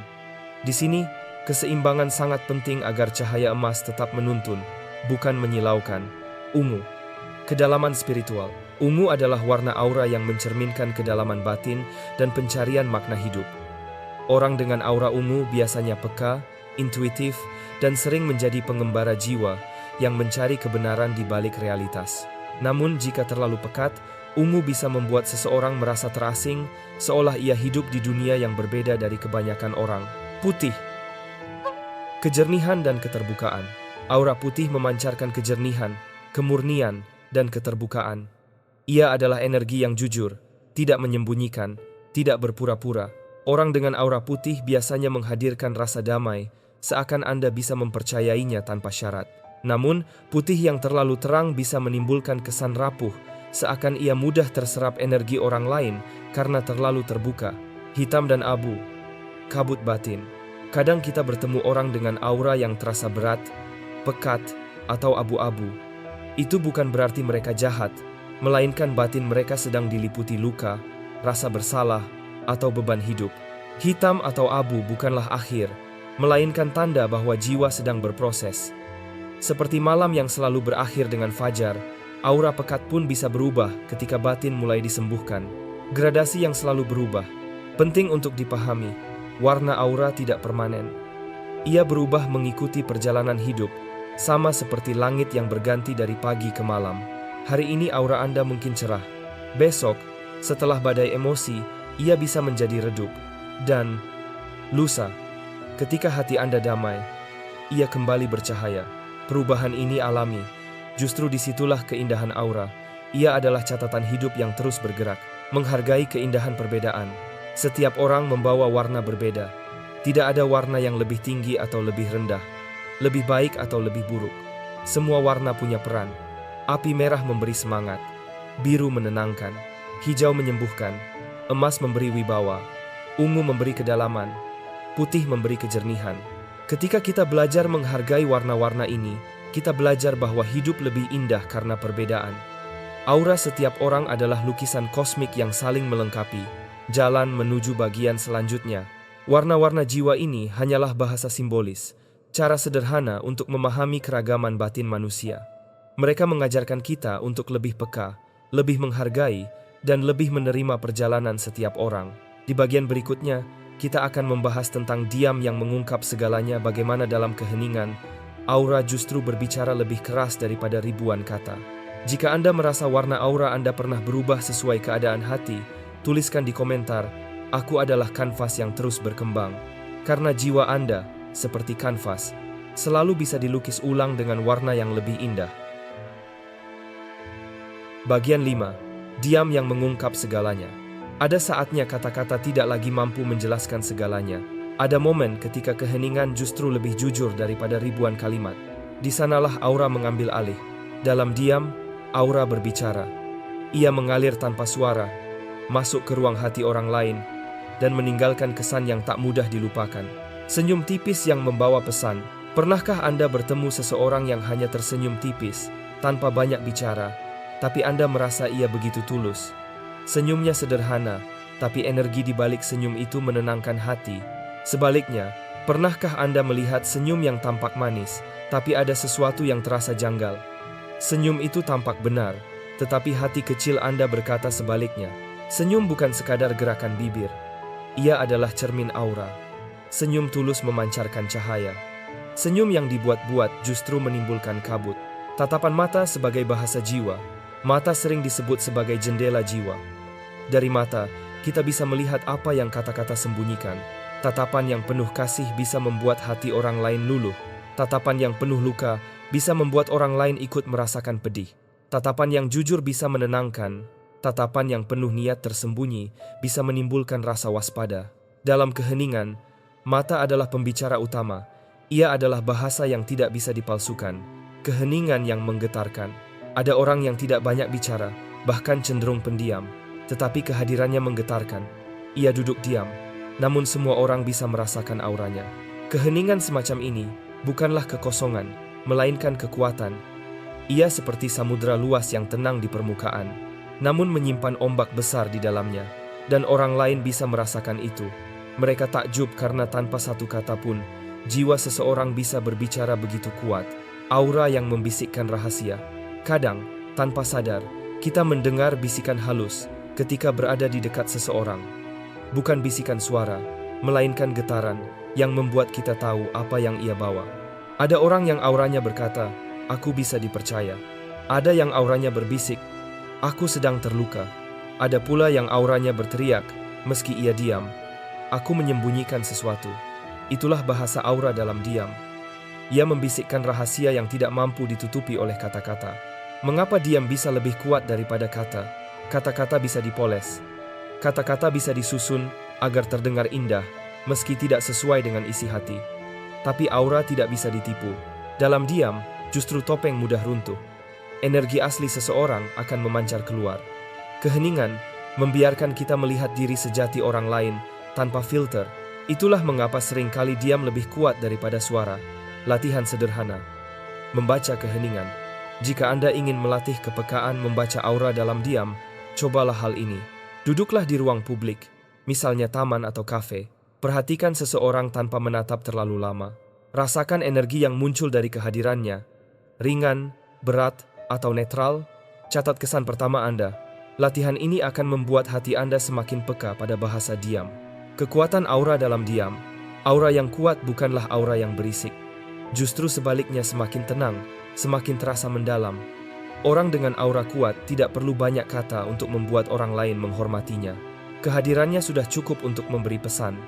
Di sini, keseimbangan sangat penting agar cahaya emas tetap menuntun, bukan menyilaukan. Ungu, kedalaman spiritual. Ungu adalah warna aura yang mencerminkan kedalaman batin dan pencarian makna hidup. Orang dengan aura ungu biasanya peka, intuitif, dan sering menjadi pengembara jiwa yang mencari kebenaran di balik realitas. Namun jika terlalu pekat, ungu bisa membuat seseorang merasa terasing, seolah ia hidup di dunia yang berbeda dari kebanyakan orang. Putih, kejernihan dan keterbukaan. Aura putih memancarkan kejernihan, kemurnian, dan keterbukaan. Ia adalah energi yang jujur, tidak menyembunyikan, tidak berpura-pura. Orang dengan aura putih biasanya menghadirkan rasa damai, seakan Anda bisa mempercayainya tanpa syarat. Namun, putih yang terlalu terang bisa menimbulkan kesan rapuh, seakan ia mudah terserap energi orang lain karena terlalu terbuka. Hitam dan abu, kabut batin. Kadang kita bertemu orang dengan aura yang terasa berat, pekat, atau abu-abu. Itu bukan berarti mereka jahat, melainkan batin mereka sedang diliputi luka, rasa bersalah, atau beban hidup. Hitam atau abu bukanlah akhir, melainkan tanda bahwa jiwa sedang berproses. Seperti malam yang selalu berakhir dengan fajar, aura pekat pun bisa berubah ketika batin mulai disembuhkan. Gradasi yang selalu berubah. Penting untuk dipahami, warna aura tidak permanen. Ia berubah mengikuti perjalanan hidup, sama seperti langit yang berganti dari pagi ke malam. Hari ini aura Anda mungkin cerah. Besok, setelah badai emosi, ia bisa menjadi redup. Dan lusa, ketika hati Anda damai, ia kembali bercahaya. Perubahan ini alami. Justru disitulah keindahan aura. Ia adalah catatan hidup yang terus bergerak, menghargai keindahan perbedaan. Setiap orang membawa warna berbeda. Tidak ada warna yang lebih tinggi atau lebih rendah, lebih baik atau lebih buruk. Semua warna punya peran. Api merah memberi semangat, biru menenangkan, hijau menyembuhkan, emas memberi wibawa, ungu memberi kedalaman, putih memberi kejernihan. Ketika kita belajar menghargai warna-warna ini, kita belajar bahwa hidup lebih indah karena perbedaan. Aura setiap orang adalah lukisan kosmik yang saling melengkapi, jalan menuju bagian selanjutnya. Warna-warna jiwa ini hanyalah bahasa simbolis, cara sederhana untuk memahami keragaman batin manusia. Mereka mengajarkan kita untuk lebih peka, lebih menghargai, dan lebih menerima perjalanan setiap orang. Di bagian berikutnya, kita akan membahas tentang diam yang mengungkap segalanya, bagaimana dalam keheningan, aura justru berbicara lebih keras daripada ribuan kata. Jika Anda merasa warna aura Anda pernah berubah sesuai keadaan hati, tuliskan di komentar, "Aku adalah kanvas yang terus berkembang." Karena jiwa Anda, seperti kanvas, selalu bisa dilukis ulang dengan warna yang lebih indah. Bagian 5. Diam yang mengungkap segalanya. Ada saatnya kata-kata tidak lagi mampu menjelaskan segalanya. Ada momen ketika keheningan justru lebih jujur daripada ribuan kalimat. Di sanalah aura mengambil alih. Dalam diam, aura berbicara. Ia mengalir tanpa suara, masuk ke ruang hati orang lain, dan meninggalkan kesan yang tak mudah dilupakan. Senyum tipis yang membawa pesan. Pernahkah Anda bertemu seseorang yang hanya tersenyum tipis, tanpa banyak bicara, tapi Anda merasa ia begitu tulus? Senyumnya sederhana, tapi energi di balik senyum itu menenangkan hati. Sebaliknya, pernahkah Anda melihat senyum yang tampak manis, tapi ada sesuatu yang terasa janggal? Senyum itu tampak benar, tetapi hati kecil Anda berkata sebaliknya. Senyum bukan sekadar gerakan bibir. Ia adalah cermin aura. Senyum tulus memancarkan cahaya. Senyum yang dibuat-buat justru menimbulkan kabut. Tatapan mata sebagai bahasa jiwa. Mata sering disebut sebagai jendela jiwa. Dari mata, kita bisa melihat apa yang kata-kata sembunyikan. Tatapan yang penuh kasih bisa membuat hati orang lain luluh. Tatapan yang penuh luka bisa membuat orang lain ikut merasakan pedih. Tatapan yang jujur bisa menenangkan. Tatapan yang penuh niat tersembunyi bisa menimbulkan rasa waspada. Dalam keheningan, mata adalah pembicara utama. Ia adalah bahasa yang tidak bisa dipalsukan. Keheningan yang menggetarkan. Ada orang yang tidak banyak bicara, bahkan cenderung pendiam. Tetapi kehadirannya menggetarkan. Ia duduk diam, namun semua orang bisa merasakan auranya. Keheningan semacam ini bukanlah kekosongan, melainkan kekuatan. Ia seperti samudera luas yang tenang di permukaan, namun menyimpan ombak besar di dalamnya. Dan orang lain bisa merasakan itu. Mereka takjub karena tanpa satu kata pun, jiwa seseorang bisa berbicara begitu kuat. Aura yang membisikkan rahasia. Kadang, tanpa sadar, kita mendengar bisikan halus ketika berada di dekat seseorang. Bukan bisikan suara, melainkan getaran yang membuat kita tahu apa yang ia bawa. Ada orang yang auranya berkata, "Aku bisa dipercaya." Ada yang auranya berbisik, "Aku sedang terluka." Ada pula yang auranya berteriak, meski ia diam, "Aku menyembunyikan sesuatu." Itulah bahasa aura dalam diam. Ia membisikkan rahasia yang tidak mampu ditutupi oleh kata-kata. Mengapa diam bisa lebih kuat daripada kata? Kata-kata bisa dipoles. Kata-kata bisa disusun agar terdengar indah, meski tidak sesuai dengan isi hati. Tapi aura tidak bisa ditipu. Dalam diam, justru topeng mudah runtuh. Energi asli seseorang akan memancar keluar. Keheningan membiarkan kita melihat diri sejati orang lain tanpa filter. Itulah mengapa seringkali diam lebih kuat daripada suara. Latihan sederhana. Membaca keheningan. Jika Anda ingin melatih kepekaan membaca aura dalam diam, cobalah hal ini. Duduklah di ruang publik, misalnya taman atau kafe. Perhatikan seseorang tanpa menatap terlalu lama. Rasakan energi yang muncul dari kehadirannya. Ringan, berat, atau netral. Catat kesan pertama Anda. Latihan ini akan membuat hati Anda semakin peka pada bahasa diam. Kekuatan aura dalam diam. Aura yang kuat bukanlah aura yang berisik. Justru sebaliknya semakin tenang, semakin terasa mendalam. Orang dengan aura kuat tidak perlu banyak kata untuk membuat orang lain menghormatinya. Kehadirannya sudah cukup untuk memberi pesan.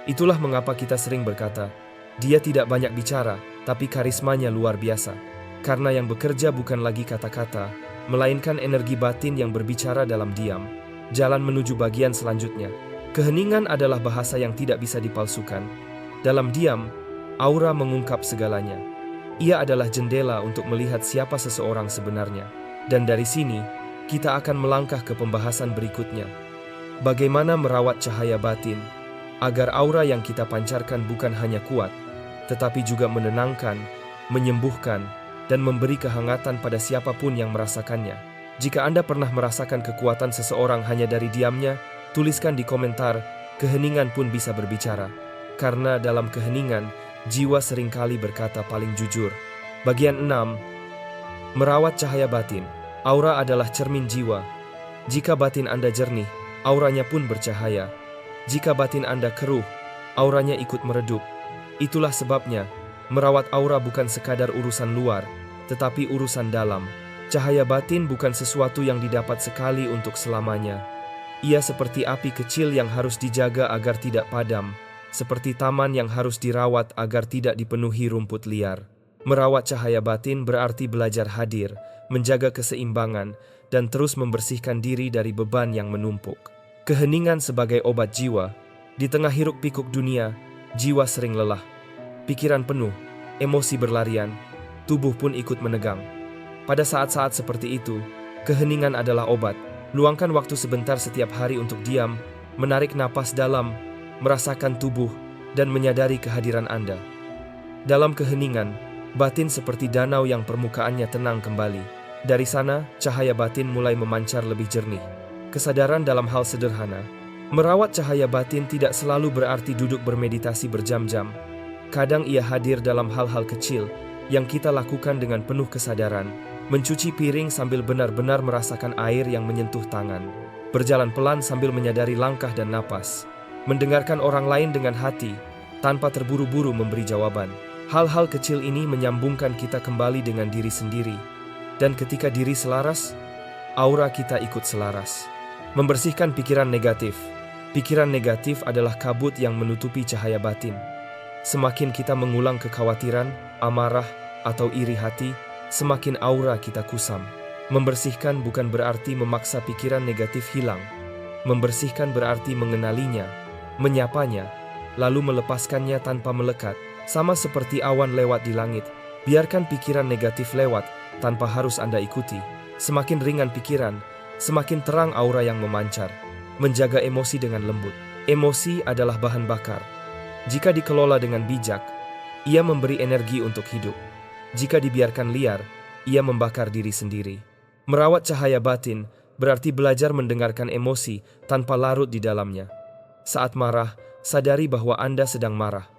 Itulah mengapa kita sering berkata, dia tidak banyak bicara, tapi karismanya luar biasa. Karena yang bekerja bukan lagi kata-kata, melainkan energi batin yang berbicara dalam diam. Jalan menuju bagian selanjutnya. Keheningan adalah bahasa yang tidak bisa dipalsukan. Dalam diam, aura mengungkap segalanya. Ia adalah jendela untuk melihat siapa seseorang sebenarnya. Dan dari sini, kita akan melangkah ke pembahasan berikutnya. Bagaimana merawat cahaya batin, agar aura yang kita pancarkan bukan hanya kuat, tetapi juga menenangkan, menyembuhkan, dan memberi kehangatan pada siapapun yang merasakannya. Jika Anda pernah merasakan kekuatan seseorang hanya dari diamnya, tuliskan di komentar, keheningan pun bisa berbicara. Karena dalam keheningan, jiwa seringkali berkata paling jujur. Bagian 6. Merawat cahaya batin. Aura adalah cermin jiwa. Jika batin Anda jernih, auranya pun bercahaya. Jika batin Anda keruh, auranya ikut meredup. Itulah sebabnya, merawat aura bukan sekadar urusan luar, tetapi urusan dalam. Cahaya batin bukan sesuatu yang didapat sekali untuk selamanya. Ia seperti api kecil yang harus dijaga agar tidak padam. Seperti taman yang harus dirawat agar tidak dipenuhi rumput liar. Merawat cahaya batin berarti belajar hadir, menjaga keseimbangan, dan terus membersihkan diri dari beban yang menumpuk. Keheningan sebagai obat jiwa. Di tengah hiruk-pikuk dunia, jiwa sering lelah. Pikiran penuh, emosi berlarian, tubuh pun ikut menegang. Pada saat-saat seperti itu, Keheningan adalah obat. Luangkan waktu sebentar setiap hari untuk diam, menarik napas dalam, merasakan tubuh, dan menyadari kehadiran Anda. Dalam keheningan, batin seperti danau yang permukaannya tenang kembali. Dari sana, cahaya batin mulai memancar lebih jernih. Kesadaran dalam hal sederhana. Merawat cahaya batin tidak selalu berarti duduk bermeditasi berjam-jam. Kadang ia hadir dalam hal-hal kecil yang kita lakukan dengan penuh kesadaran. Mencuci piring sambil benar-benar merasakan air yang menyentuh tangan. Berjalan pelan sambil menyadari langkah dan napas. Mendengarkan orang lain dengan hati, tanpa terburu-buru memberi jawaban. Hal-hal kecil ini menyambungkan kita kembali dengan diri sendiri. Dan ketika diri selaras, aura kita ikut selaras. Membersihkan pikiran negatif. Pikiran negatif adalah kabut yang menutupi cahaya batin. Semakin kita mengulang kekhawatiran, amarah, atau iri hati, semakin aura kita kusam. Membersihkan bukan berarti memaksa pikiran negatif hilang. Membersihkan berarti mengenalinya, menyapanya, lalu melepaskannya tanpa melekat. Sama seperti awan lewat di langit, biarkan pikiran negatif lewat tanpa harus Anda ikuti. Semakin ringan pikiran, semakin terang aura yang memancar. Menjaga emosi dengan lembut. Emosi adalah bahan bakar. Jika dikelola dengan bijak, ia memberi energi untuk hidup. Jika dibiarkan liar, ia membakar diri sendiri. Merawat cahaya batin berarti belajar mendengarkan emosi tanpa larut di dalamnya. Saat marah, sadari bahwa Anda sedang marah.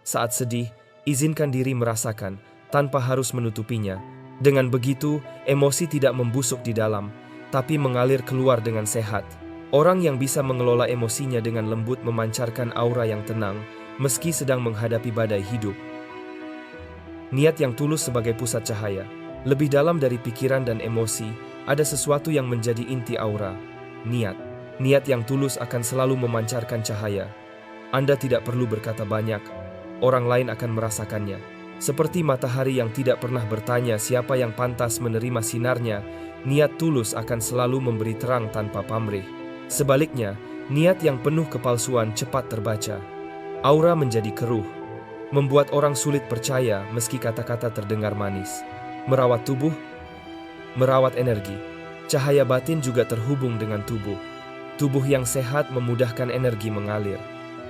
Saat sedih, izinkan diri merasakan tanpa harus menutupinya. Dengan begitu, emosi tidak membusuk di dalam, tapi mengalir keluar dengan sehat. Orang yang bisa mengelola emosinya dengan lembut memancarkan aura yang tenang, meski sedang menghadapi badai hidup. Niat yang tulus sebagai pusat cahaya. Lebih dalam dari pikiran dan emosi, ada sesuatu yang menjadi inti aura. Niat. Niat yang tulus akan selalu memancarkan cahaya. Anda tidak perlu berkata banyak, orang lain akan merasakannya. Seperti matahari yang tidak pernah bertanya siapa yang pantas menerima sinarnya, niat tulus akan selalu memberi terang tanpa pamrih. Sebaliknya, niat yang penuh kepalsuan cepat terbaca. Aura menjadi keruh, membuat orang sulit percaya meski kata-kata terdengar manis. Merawat tubuh, merawat energi. Cahaya batin juga terhubung dengan tubuh. Tubuh yang sehat memudahkan energi mengalir.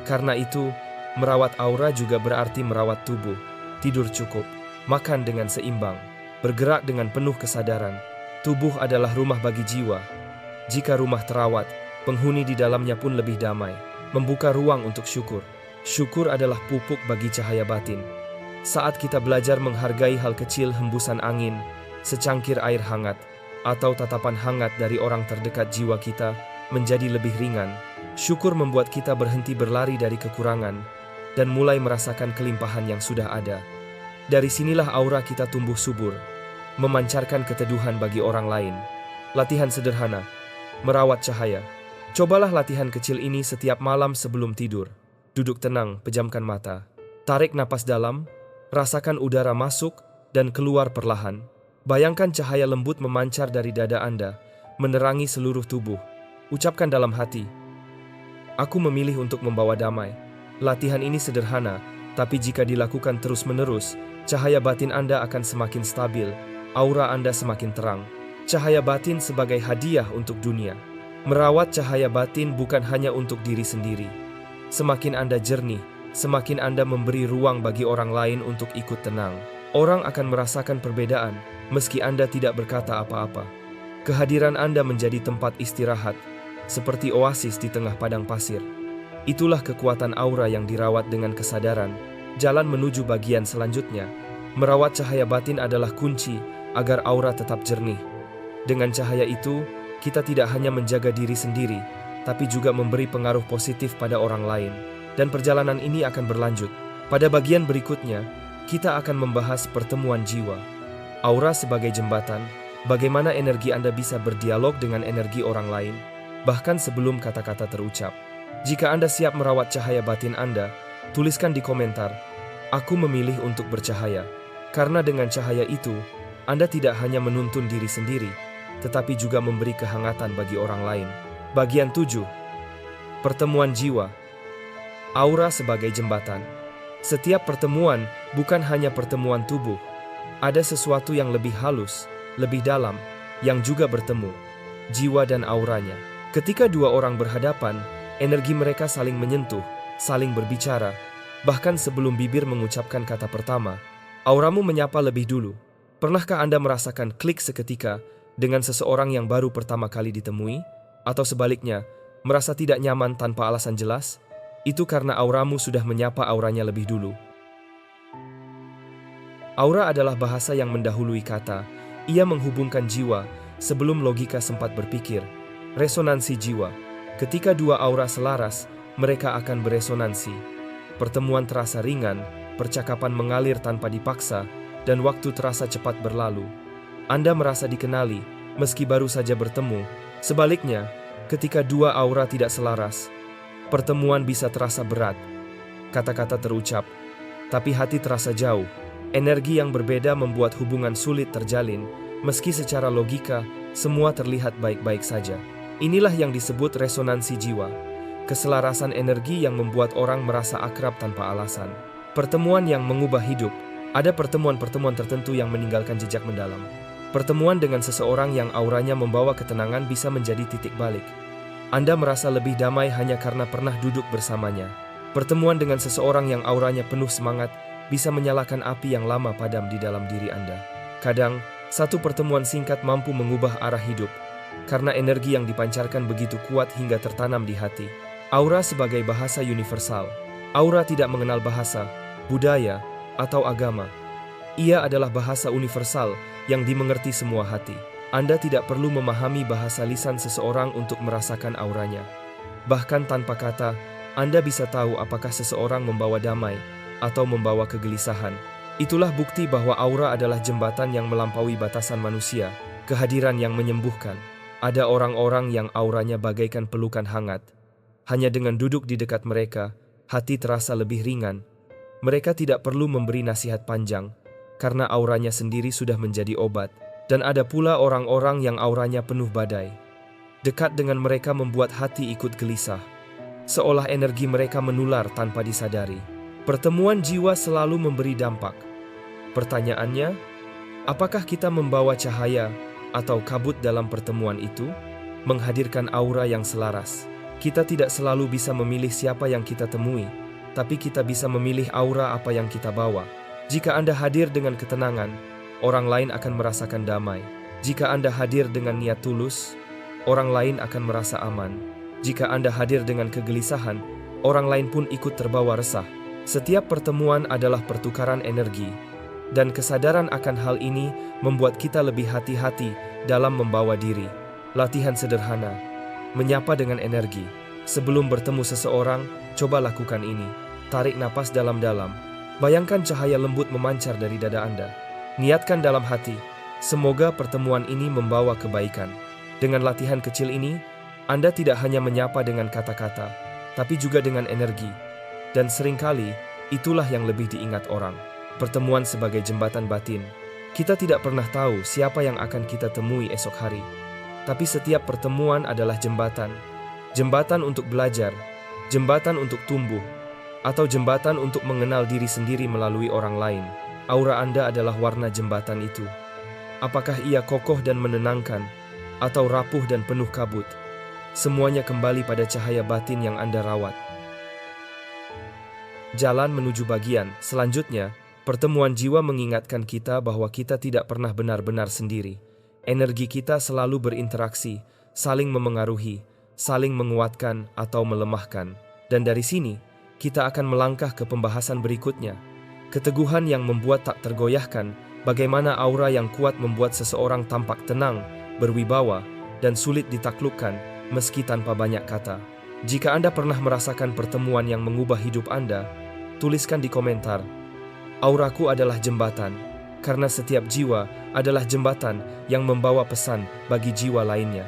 Karena itu, merawat aura juga berarti merawat tubuh. Tidur cukup, makan dengan seimbang, bergerak dengan penuh kesadaran. Tubuh adalah rumah bagi jiwa. Jika rumah terawat, penghuni di dalamnya pun lebih damai, membuka ruang untuk syukur. Syukur adalah pupuk bagi cahaya batin. Saat kita belajar menghargai hal kecil, hembusan angin, secangkir air hangat, atau tatapan hangat dari orang terdekat, jiwa kita menjadi lebih ringan. Syukur membuat kita berhenti berlari dari kekurangan dan mulai merasakan kelimpahan yang sudah ada. Dari sinilah aura kita tumbuh subur, memancarkan keteduhan bagi orang lain. Latihan sederhana, merawat cahaya. Cobalah latihan kecil ini setiap malam sebelum tidur. Duduk tenang, pejamkan mata. Tarik napas dalam, rasakan udara masuk dan keluar perlahan. Bayangkan cahaya lembut memancar dari dada Anda, menerangi seluruh tubuh. Ucapkan dalam hati, aku memilih untuk membawa damai. Latihan ini sederhana, tapi jika dilakukan terus-menerus, cahaya batin Anda akan semakin stabil, aura Anda semakin terang. Cahaya batin sebagai hadiah untuk dunia. Merawat cahaya batin bukan hanya untuk diri sendiri. Semakin Anda jernih, semakin Anda memberi ruang bagi orang lain untuk ikut tenang. Orang akan merasakan perbedaan, meski Anda tidak berkata apa-apa. Kehadiran Anda menjadi tempat istirahat, seperti oasis di tengah padang pasir. Itulah kekuatan aura yang dirawat dengan kesadaran. Jalan menuju bagian selanjutnya. Merawat cahaya batin adalah kunci agar aura tetap jernih. Dengan cahaya itu, kita tidak hanya menjaga diri sendiri, tapi juga memberi pengaruh positif pada orang lain. Dan perjalanan ini akan berlanjut. Pada bagian berikutnya, kita akan membahas pertemuan jiwa. Aura sebagai jembatan, bagaimana energi Anda bisa berdialog dengan energi orang lain, bahkan sebelum kata-kata terucap. Jika Anda siap merawat cahaya batin Anda, tuliskan di komentar, aku memilih untuk bercahaya. Karena dengan cahaya itu, Anda tidak hanya menuntun diri sendiri, tetapi juga memberi kehangatan bagi orang lain. Bagian 7. Pertemuan jiwa. Aura sebagai jembatan. Setiap pertemuan bukan hanya pertemuan tubuh. Ada sesuatu yang lebih halus, lebih dalam, yang juga bertemu, jiwa dan auranya. Ketika dua orang berhadapan, energi mereka saling menyentuh, saling berbicara. Bahkan sebelum bibir mengucapkan kata pertama, auramu menyapa lebih dulu. Pernahkah Anda merasakan klik seketika dengan seseorang yang baru pertama kali ditemui? Atau sebaliknya, merasa tidak nyaman tanpa alasan jelas? Itu karena auramu sudah menyapa auranya lebih dulu. Aura adalah bahasa yang mendahului kata. Ia menghubungkan jiwa sebelum logika sempat berpikir. Resonansi jiwa. Ketika dua aura selaras, mereka akan beresonansi. Pertemuan terasa ringan, percakapan mengalir tanpa dipaksa, dan waktu terasa cepat berlalu. Anda merasa dikenali, meski baru saja bertemu. Sebaliknya, ketika dua aura tidak selaras, pertemuan bisa terasa berat. Kata-kata terucap, tapi hati terasa jauh. Energi yang berbeda membuat hubungan sulit terjalin, meski secara logika semua terlihat baik-baik saja. Inilah yang disebut resonansi jiwa. Keselarasan energi yang membuat orang merasa akrab tanpa alasan. Pertemuan yang mengubah hidup. Ada pertemuan-pertemuan tertentu yang meninggalkan jejak mendalam. Pertemuan dengan seseorang yang auranya membawa ketenangan bisa menjadi titik balik. Anda merasa lebih damai hanya karena pernah duduk bersamanya. Pertemuan dengan seseorang yang auranya penuh semangat bisa menyalakan api yang lama padam di dalam diri Anda. Kadang, satu pertemuan singkat mampu mengubah arah hidup, karena energi yang dipancarkan begitu kuat hingga tertanam di hati. Aura sebagai bahasa universal. Aura tidak mengenal bahasa, budaya, atau agama. Ia adalah bahasa universal yang dimengerti semua hati. Anda tidak perlu memahami bahasa lisan seseorang untuk merasakan auranya. Bahkan tanpa kata, Anda bisa tahu apakah seseorang membawa damai atau membawa kegelisahan. Itulah bukti bahwa aura adalah jembatan yang melampaui batasan manusia, kehadiran yang menyembuhkan. Ada orang-orang yang auranya bagaikan pelukan hangat. Hanya dengan duduk di dekat mereka, hati terasa lebih ringan. Mereka tidak perlu memberi nasihat panjang, karena auranya sendiri sudah menjadi obat. Dan ada pula orang-orang yang auranya penuh badai. Dekat dengan mereka membuat hati ikut gelisah, seolah energi mereka menular tanpa disadari. Pertemuan jiwa selalu memberi dampak. Pertanyaannya, apakah kita membawa cahaya atau kabut dalam pertemuan itu? Menghadirkan aura yang selaras. Kita tidak selalu bisa memilih siapa yang kita temui, tapi kita bisa memilih aura apa yang kita bawa. Jika Anda hadir dengan ketenangan, orang lain akan merasakan damai. Jika Anda hadir dengan niat tulus, orang lain akan merasa aman. Jika Anda hadir dengan kegelisahan, orang lain pun ikut terbawa resah. Setiap pertemuan adalah pertukaran energi, dan kesadaran akan hal ini membuat kita lebih hati-hati dalam membawa diri. Latihan sederhana, menyapa dengan energi. Sebelum bertemu seseorang, coba lakukan ini. Tarik napas dalam-dalam. Bayangkan cahaya lembut memancar dari dada Anda. Niatkan dalam hati, semoga pertemuan ini membawa kebaikan. Dengan latihan kecil ini, Anda tidak hanya menyapa dengan kata-kata, tapi juga dengan energi. Dan seringkali, itulah yang lebih diingat orang. Pertemuan sebagai jembatan batin. Kita tidak pernah tahu siapa yang akan kita temui esok hari. Tapi setiap pertemuan adalah jembatan. Jembatan untuk belajar, jembatan untuk tumbuh, atau jembatan untuk mengenal diri sendiri melalui orang lain. Aura Anda adalah warna jembatan itu. Apakah ia kokoh dan menenangkan, atau rapuh dan penuh kabut? Semuanya kembali pada cahaya batin yang Anda rawat. Jalan menuju bagian selanjutnya, pertemuan jiwa mengingatkan kita bahwa kita tidak pernah benar-benar sendiri. Energi kita selalu berinteraksi, saling memengaruhi, saling menguatkan atau melemahkan. Dan dari sini, kita akan melangkah ke pembahasan berikutnya. Keteguhan yang membuat tak tergoyahkan, bagaimana aura yang kuat membuat seseorang tampak tenang, berwibawa, dan sulit ditaklukkan meski tanpa banyak kata. Jika Anda pernah merasakan pertemuan yang mengubah hidup Anda, tuliskan di komentar. Auraku adalah jembatan, karena setiap jiwa adalah jembatan yang membawa pesan bagi jiwa lainnya.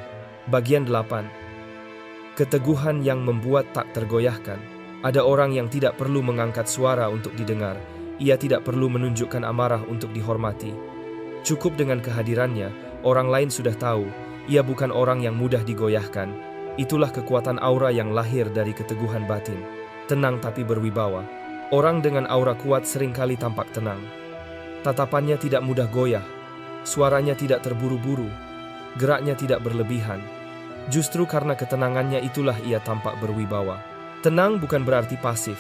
Bagian 8. Keteguhan yang membuat tak tergoyahkan. Ada orang yang tidak perlu mengangkat suara untuk didengar. Ia tidak perlu menunjukkan amarah untuk dihormati. Cukup dengan kehadirannya, orang lain sudah tahu, ia bukan orang yang mudah digoyahkan. Itulah kekuatan aura yang lahir dari keteguhan batin. Tenang tapi berwibawa. Orang dengan aura kuat seringkali tampak tenang. Tatapannya tidak mudah goyah. Suaranya tidak terburu-buru. geraknya tidak berlebihan. Justru karena ketenangannya itulah ia tampak berwibawa. Tenang bukan berarti pasif.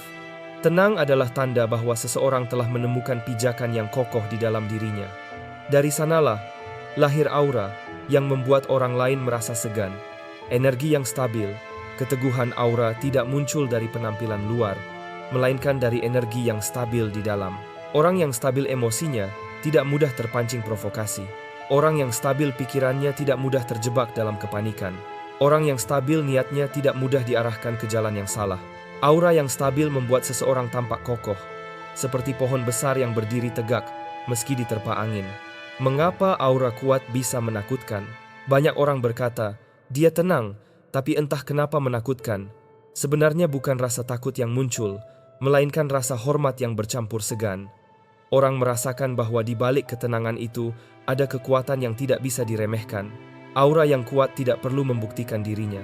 Tenang adalah tanda bahwa seseorang telah menemukan pijakan yang kokoh di dalam dirinya. Dari sanalah lahir aura yang membuat orang lain merasa segan. Energi yang stabil, keteguhan aura tidak muncul dari penampilan luar, melainkan dari energi yang stabil di dalam. Orang yang stabil emosinya tidak mudah terpancing provokasi. Orang yang stabil pikirannya tidak mudah terjebak dalam kepanikan. Orang yang stabil niatnya tidak mudah diarahkan ke jalan yang salah. Aura yang stabil membuat seseorang tampak kokoh, seperti pohon besar yang berdiri tegak meski diterpa angin. Mengapa aura kuat bisa menakutkan? Banyak orang berkata, dia tenang, tapi entah kenapa menakutkan. Sebenarnya bukan rasa takut yang muncul, melainkan rasa hormat yang bercampur segan. Orang merasakan bahwa di balik ketenangan itu ada kekuatan yang tidak bisa diremehkan. Aura yang kuat tidak perlu membuktikan dirinya.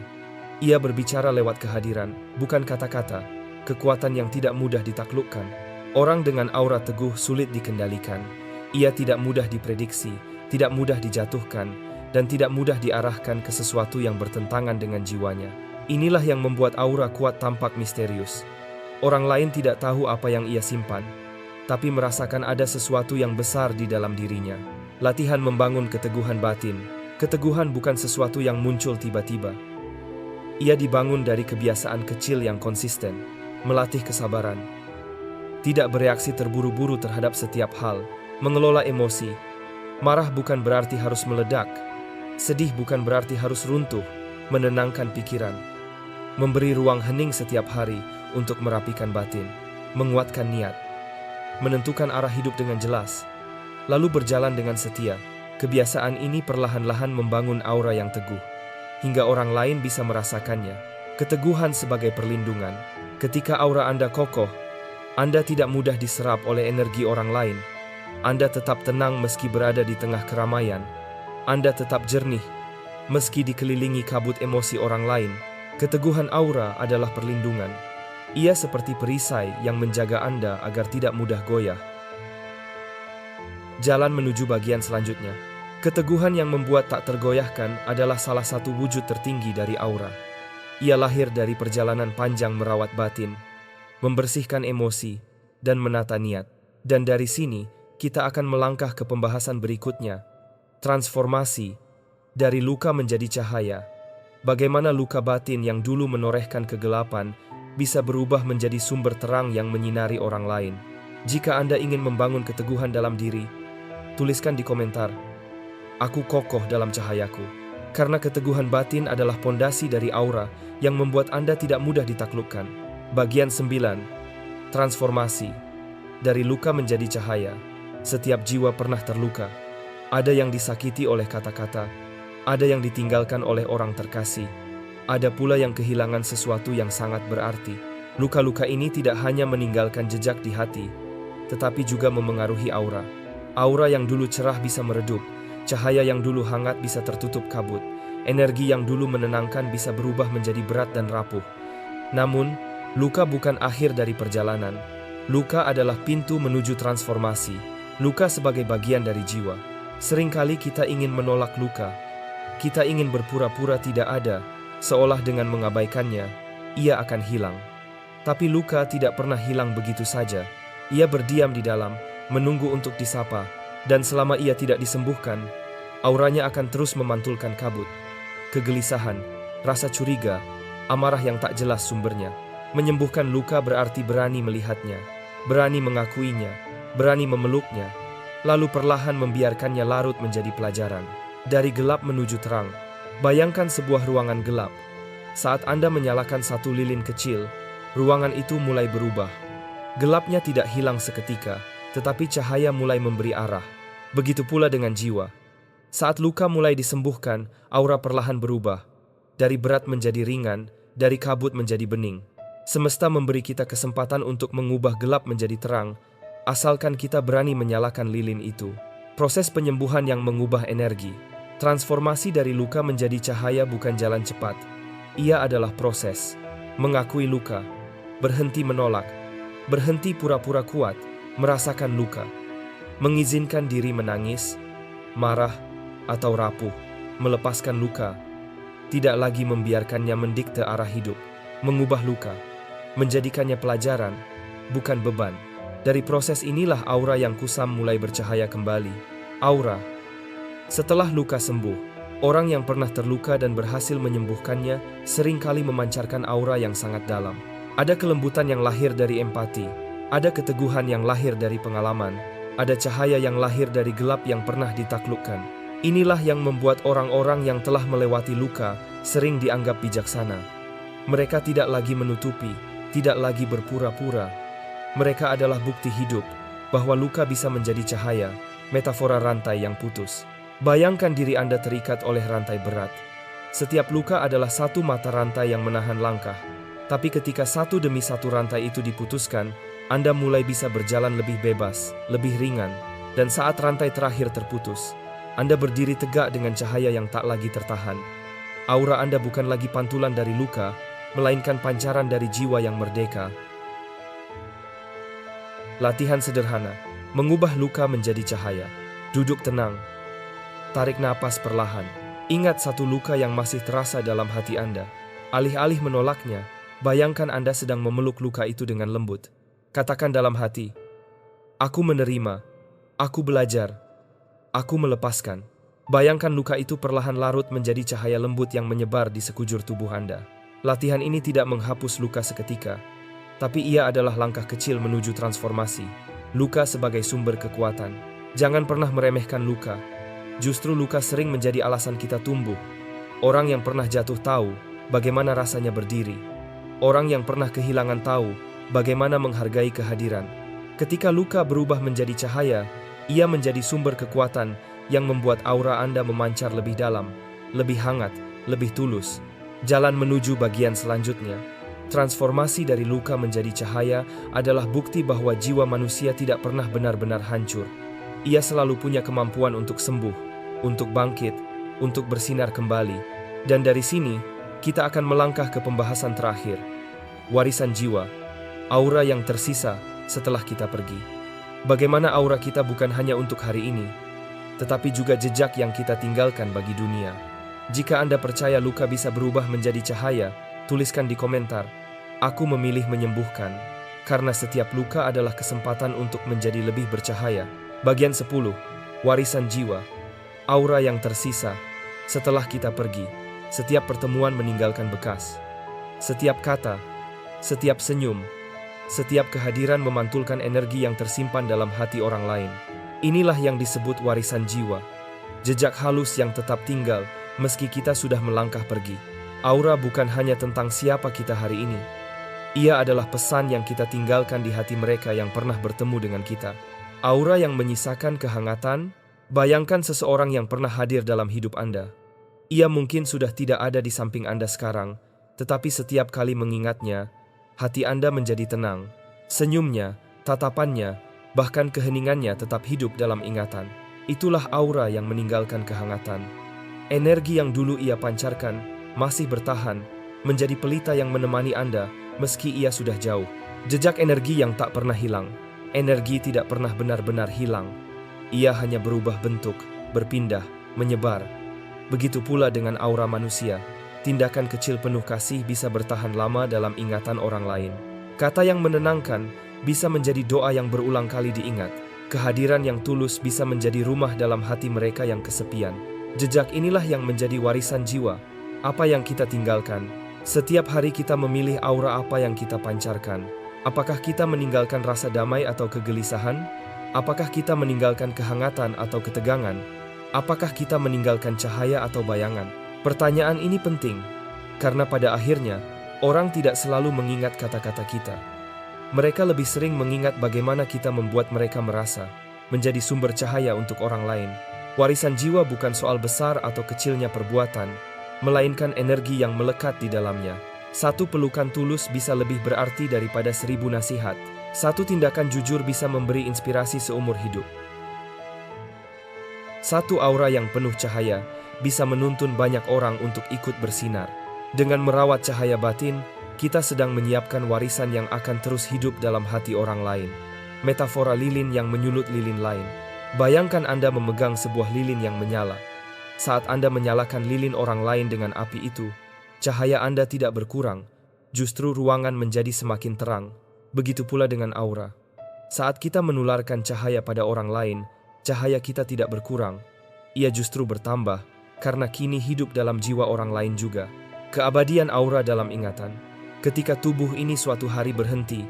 Ia berbicara lewat kehadiran, bukan kata-kata. Kekuatan yang tidak mudah ditaklukkan. Orang dengan aura teguh sulit dikendalikan. Ia tidak mudah diprediksi, tidak mudah dijatuhkan, dan tidak mudah diarahkan ke sesuatu yang bertentangan dengan jiwanya. Inilah yang membuat aura kuat tampak misterius. Orang lain tidak tahu apa yang ia simpan, tapi merasakan ada sesuatu yang besar di dalam dirinya. Latihan membangun keteguhan batin. Keteguhan bukan sesuatu yang muncul tiba-tiba. Ia dibangun dari kebiasaan kecil yang konsisten, melatih kesabaran, tidak bereaksi terburu-buru terhadap setiap hal, mengelola emosi. Marah bukan berarti harus meledak, sedih bukan berarti harus runtuh, menenangkan pikiran, memberi ruang hening setiap hari untuk merapikan batin, menguatkan niat, menentukan arah hidup dengan jelas, lalu berjalan dengan setia. Kebiasaan ini perlahan-lahan membangun aura yang teguh, hingga orang lain bisa merasakannya. Keteguhan sebagai perlindungan. Ketika aura Anda kokoh, Anda tidak mudah diserap oleh energi orang lain. Anda tetap tenang meski berada di tengah keramaian. Anda tetap jernih, meski dikelilingi kabut emosi orang lain. Keteguhan aura adalah perlindungan. Ia seperti perisai yang menjaga Anda agar tidak mudah goyah. Jalan menuju bagian selanjutnya. Keteguhan yang membuat tak tergoyahkan adalah salah satu wujud tertinggi dari aura. Ia lahir dari perjalanan panjang merawat batin, membersihkan emosi, dan menata niat. Dan dari sini, kita akan melangkah ke pembahasan berikutnya. Transformasi dari luka menjadi cahaya. Bagaimana luka batin yang dulu menorehkan kegelapan bisa berubah menjadi sumber terang yang menyinari orang lain. Jika Anda ingin membangun keteguhan dalam diri, tuliskan di komentar, "Aku kokoh dalam cahayaku." Karena keteguhan batin adalah pondasi dari aura yang membuat Anda tidak mudah ditaklukkan. Bagian 9. Transformasi. Dari luka menjadi cahaya. Setiap jiwa pernah terluka. Ada yang disakiti oleh kata-kata, ada yang ditinggalkan oleh orang terkasih, ada pula yang kehilangan sesuatu yang sangat berarti. Luka-luka ini tidak hanya meninggalkan jejak di hati, tetapi juga memengaruhi aura. Aura yang dulu cerah bisa meredup, cahaya yang dulu hangat bisa tertutup kabut, energi yang dulu menenangkan bisa berubah menjadi berat dan rapuh. Namun, luka bukan akhir dari perjalanan. Luka adalah pintu menuju transformasi. Luka sebagai bagian dari jiwa. Seringkali kita ingin menolak luka. Kita ingin berpura-pura tidak ada, seolah dengan mengabaikannya, ia akan hilang. Tapi luka tidak pernah hilang begitu saja. Ia berdiam di dalam, menunggu untuk disapa, dan selama ia tidak disembuhkan, auranya akan terus memantulkan kabut, kegelisahan, rasa curiga, amarah yang tak jelas sumbernya. Menyembuhkan luka berarti berani melihatnya, berani mengakuinya, berani memeluknya, lalu perlahan membiarkannya larut menjadi pelajaran. Dari gelap menuju terang. Bayangkan sebuah ruangan gelap. Saat Anda menyalakan satu lilin kecil, ruangan itu mulai berubah. Gelapnya tidak hilang seketika, tetapi cahaya mulai memberi arah. Begitu pula dengan jiwa. Saat luka mulai disembuhkan, aura perlahan berubah. Dari berat menjadi ringan, dari kabut menjadi bening. Semesta memberi kita kesempatan untuk mengubah gelap menjadi terang, asalkan kita berani menyalakan lilin itu. Proses penyembuhan yang mengubah energi. Transformasi dari luka menjadi cahaya bukan jalan cepat. Ia adalah proses. Mengakui luka, berhenti menolak, berhenti pura-pura kuat, merasakan luka, mengizinkan diri menangis, marah, atau rapuh. melepaskan luka, tidak lagi membiarkannya mendikte arah hidup, mengubah luka, menjadikannya pelajaran, bukan beban. Dari proses inilah aura yang kusam mulai bercahaya kembali. Aura. Setelah luka sembuh, orang yang pernah terluka dan berhasil menyembuhkannya seringkali memancarkan aura yang sangat dalam. Ada kelembutan yang lahir dari empati, ada keteguhan yang lahir dari pengalaman, ada cahaya yang lahir dari gelap yang pernah ditaklukkan. Inilah yang membuat orang-orang yang telah melewati luka sering dianggap bijaksana. Mereka tidak lagi menutupi, tidak lagi berpura-pura. Mereka adalah bukti hidup bahwa luka bisa menjadi cahaya, metafora rantai yang putus. Bayangkan diri Anda terikat oleh rantai berat. Setiap luka adalah satu mata rantai yang menahan langkah. Tapi ketika satu demi satu rantai itu diputuskan, Anda mulai bisa berjalan lebih bebas, lebih ringan. Dan saat rantai terakhir terputus, Anda berdiri tegak dengan cahaya yang tak lagi tertahan. Aura Anda bukan lagi pantulan dari luka, melainkan pancaran dari jiwa yang merdeka. Latihan sederhana, mengubah luka menjadi cahaya. Duduk tenang. Tarik napas perlahan. Ingat satu luka yang masih terasa dalam hati Anda. Alih-alih menolaknya, bayangkan Anda sedang memeluk luka itu dengan lembut. Katakan dalam hati, "Aku menerima, aku belajar, aku melepaskan." Bayangkan luka itu perlahan larut menjadi cahaya lembut yang menyebar di sekujur tubuh Anda. Latihan ini tidak menghapus luka seketika, tapi ia adalah langkah kecil menuju transformasi. Luka sebagai sumber kekuatan. Jangan pernah meremehkan luka. Justru luka sering menjadi alasan kita tumbuh. Orang yang pernah jatuh tahu bagaimana rasanya berdiri. Orang yang pernah kehilangan tahu bagaimana menghargai kehadiran. Ketika luka berubah menjadi cahaya, ia menjadi sumber kekuatan yang membuat aura Anda memancar lebih dalam, lebih hangat, lebih tulus. Jalan menuju bagian selanjutnya. Transformasi dari luka menjadi cahaya adalah bukti bahwa jiwa manusia tidak pernah benar-benar hancur. Ia selalu punya kemampuan untuk sembuh, untuk bangkit, untuk bersinar kembali. Dan dari sini, kita akan melangkah ke pembahasan terakhir. Warisan jiwa, aura yang tersisa setelah kita pergi. Bagaimana aura kita bukan hanya untuk hari ini, tetapi juga jejak yang kita tinggalkan bagi dunia. Jika Anda percaya luka bisa berubah menjadi cahaya, tuliskan di komentar, "Aku memilih menyembuhkan," karena setiap luka adalah kesempatan untuk menjadi lebih bercahaya. Bagian 10. Warisan jiwa. Aura yang tersisa setelah kita pergi. Setiap pertemuan meninggalkan bekas. Setiap kata, setiap senyum, setiap kehadiran memantulkan energi yang tersimpan dalam hati orang lain. Inilah yang disebut warisan jiwa. Jejak halus yang tetap tinggal meski kita sudah melangkah pergi. Aura bukan hanya tentang siapa kita hari ini. Ia adalah pesan yang kita tinggalkan di hati mereka yang pernah bertemu dengan kita. Aura yang menyisakan kehangatan. Bayangkan seseorang yang pernah hadir dalam hidup Anda. Ia mungkin sudah tidak ada di samping Anda sekarang, tetapi setiap kali mengingatnya, hati Anda menjadi tenang. Senyumnya, tatapannya, bahkan keheningannya tetap hidup dalam ingatan. Itulah aura yang meninggalkan kehangatan. Energi yang dulu ia pancarkan masih bertahan, menjadi pelita yang menemani Anda meski ia sudah jauh. Jejak energi yang tak pernah hilang. Energi tidak pernah benar-benar hilang. Ia hanya berubah bentuk, berpindah, menyebar. Begitu pula dengan aura manusia. Tindakan kecil penuh kasih bisa bertahan lama dalam ingatan orang lain. Kata yang menenangkan bisa menjadi doa yang berulang kali diingat. Kehadiran yang tulus bisa menjadi rumah dalam hati mereka yang kesepian. Jejak inilah yang menjadi warisan jiwa. Apa yang kita tinggalkan? Setiap hari kita memilih aura apa yang kita pancarkan. Apakah kita meninggalkan rasa damai atau kegelisahan? Apakah kita meninggalkan kehangatan atau ketegangan? Apakah kita meninggalkan cahaya atau bayangan? Pertanyaan ini penting, karena pada akhirnya, orang tidak selalu mengingat kata-kata kita. Mereka lebih sering mengingat bagaimana kita membuat mereka merasa, menjadi sumber cahaya untuk orang lain. Warisan jiwa bukan soal besar atau kecilnya perbuatan, melainkan energi yang melekat di dalamnya. Satu pelukan tulus bisa lebih berarti daripada 1000 nasihat. Satu tindakan jujur bisa memberi inspirasi seumur hidup. Satu aura yang penuh cahaya bisa menuntun banyak orang untuk ikut bersinar. Dengan merawat cahaya batin, kita sedang menyiapkan warisan yang akan terus hidup dalam hati orang lain. Metafora lilin yang menyulut lilin lain. Bayangkan Anda memegang sebuah lilin yang menyala. Saat Anda menyalakan lilin orang lain dengan api itu, cahaya Anda tidak berkurang, justru ruangan menjadi semakin terang. Begitu pula dengan aura. Saat kita menularkan cahaya pada orang lain, cahaya kita tidak berkurang. Ia justru bertambah, karena kini hidup dalam jiwa orang lain juga. Keabadian aura dalam ingatan. Ketika tubuh ini suatu hari berhenti,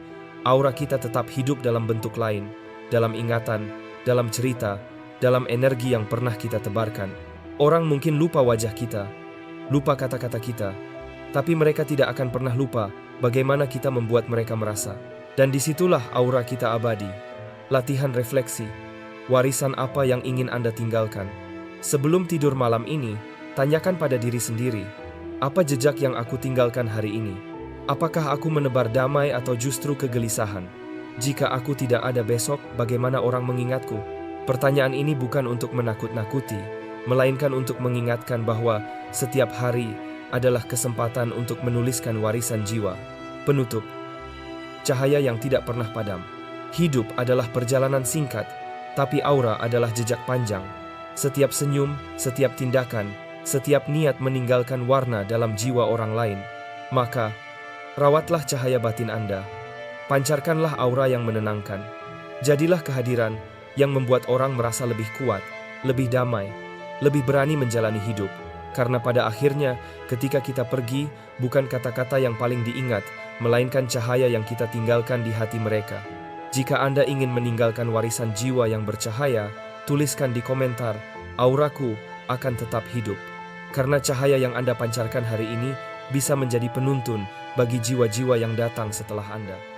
aura kita tetap hidup dalam bentuk lain, dalam ingatan, dalam cerita, dalam energi yang pernah kita tebarkan. Orang mungkin lupa wajah kita, lupa kata-kata kita, tapi mereka tidak akan pernah lupa bagaimana kita membuat mereka merasa. Dan disitulah aura kita abadi. Latihan refleksi. Warisan apa yang ingin Anda tinggalkan? Sebelum tidur malam ini, tanyakan pada diri sendiri, apa jejak yang aku tinggalkan hari ini? Apakah aku menebar damai atau justru kegelisahan? Jika aku tidak ada besok, bagaimana orang mengingatku? Pertanyaan ini bukan untuk menakut-nakuti, melainkan untuk mengingatkan bahwa setiap hari adalah kesempatan untuk menuliskan warisan jiwa. Penutup. Cahaya yang tidak pernah padam. Hidup adalah perjalanan singkat, tapi aura adalah jejak panjang. Setiap senyum, setiap tindakan, setiap niat meninggalkan warna dalam jiwa orang lain. Maka, rawatlah cahaya batin Anda. Pancarkanlah aura yang menenangkan. Jadilah kehadiran yang membuat orang merasa lebih kuat, lebih damai, lebih berani menjalani hidup. Karena pada akhirnya, ketika kita pergi, bukan kata-kata yang paling diingat, melainkan cahaya yang kita tinggalkan di hati mereka. Jika Anda ingin meninggalkan warisan jiwa yang bercahaya, tuliskan di komentar, auraku akan tetap hidup. Karena cahaya yang Anda pancarkan hari ini bisa menjadi penuntun bagi jiwa-jiwa yang datang setelah Anda.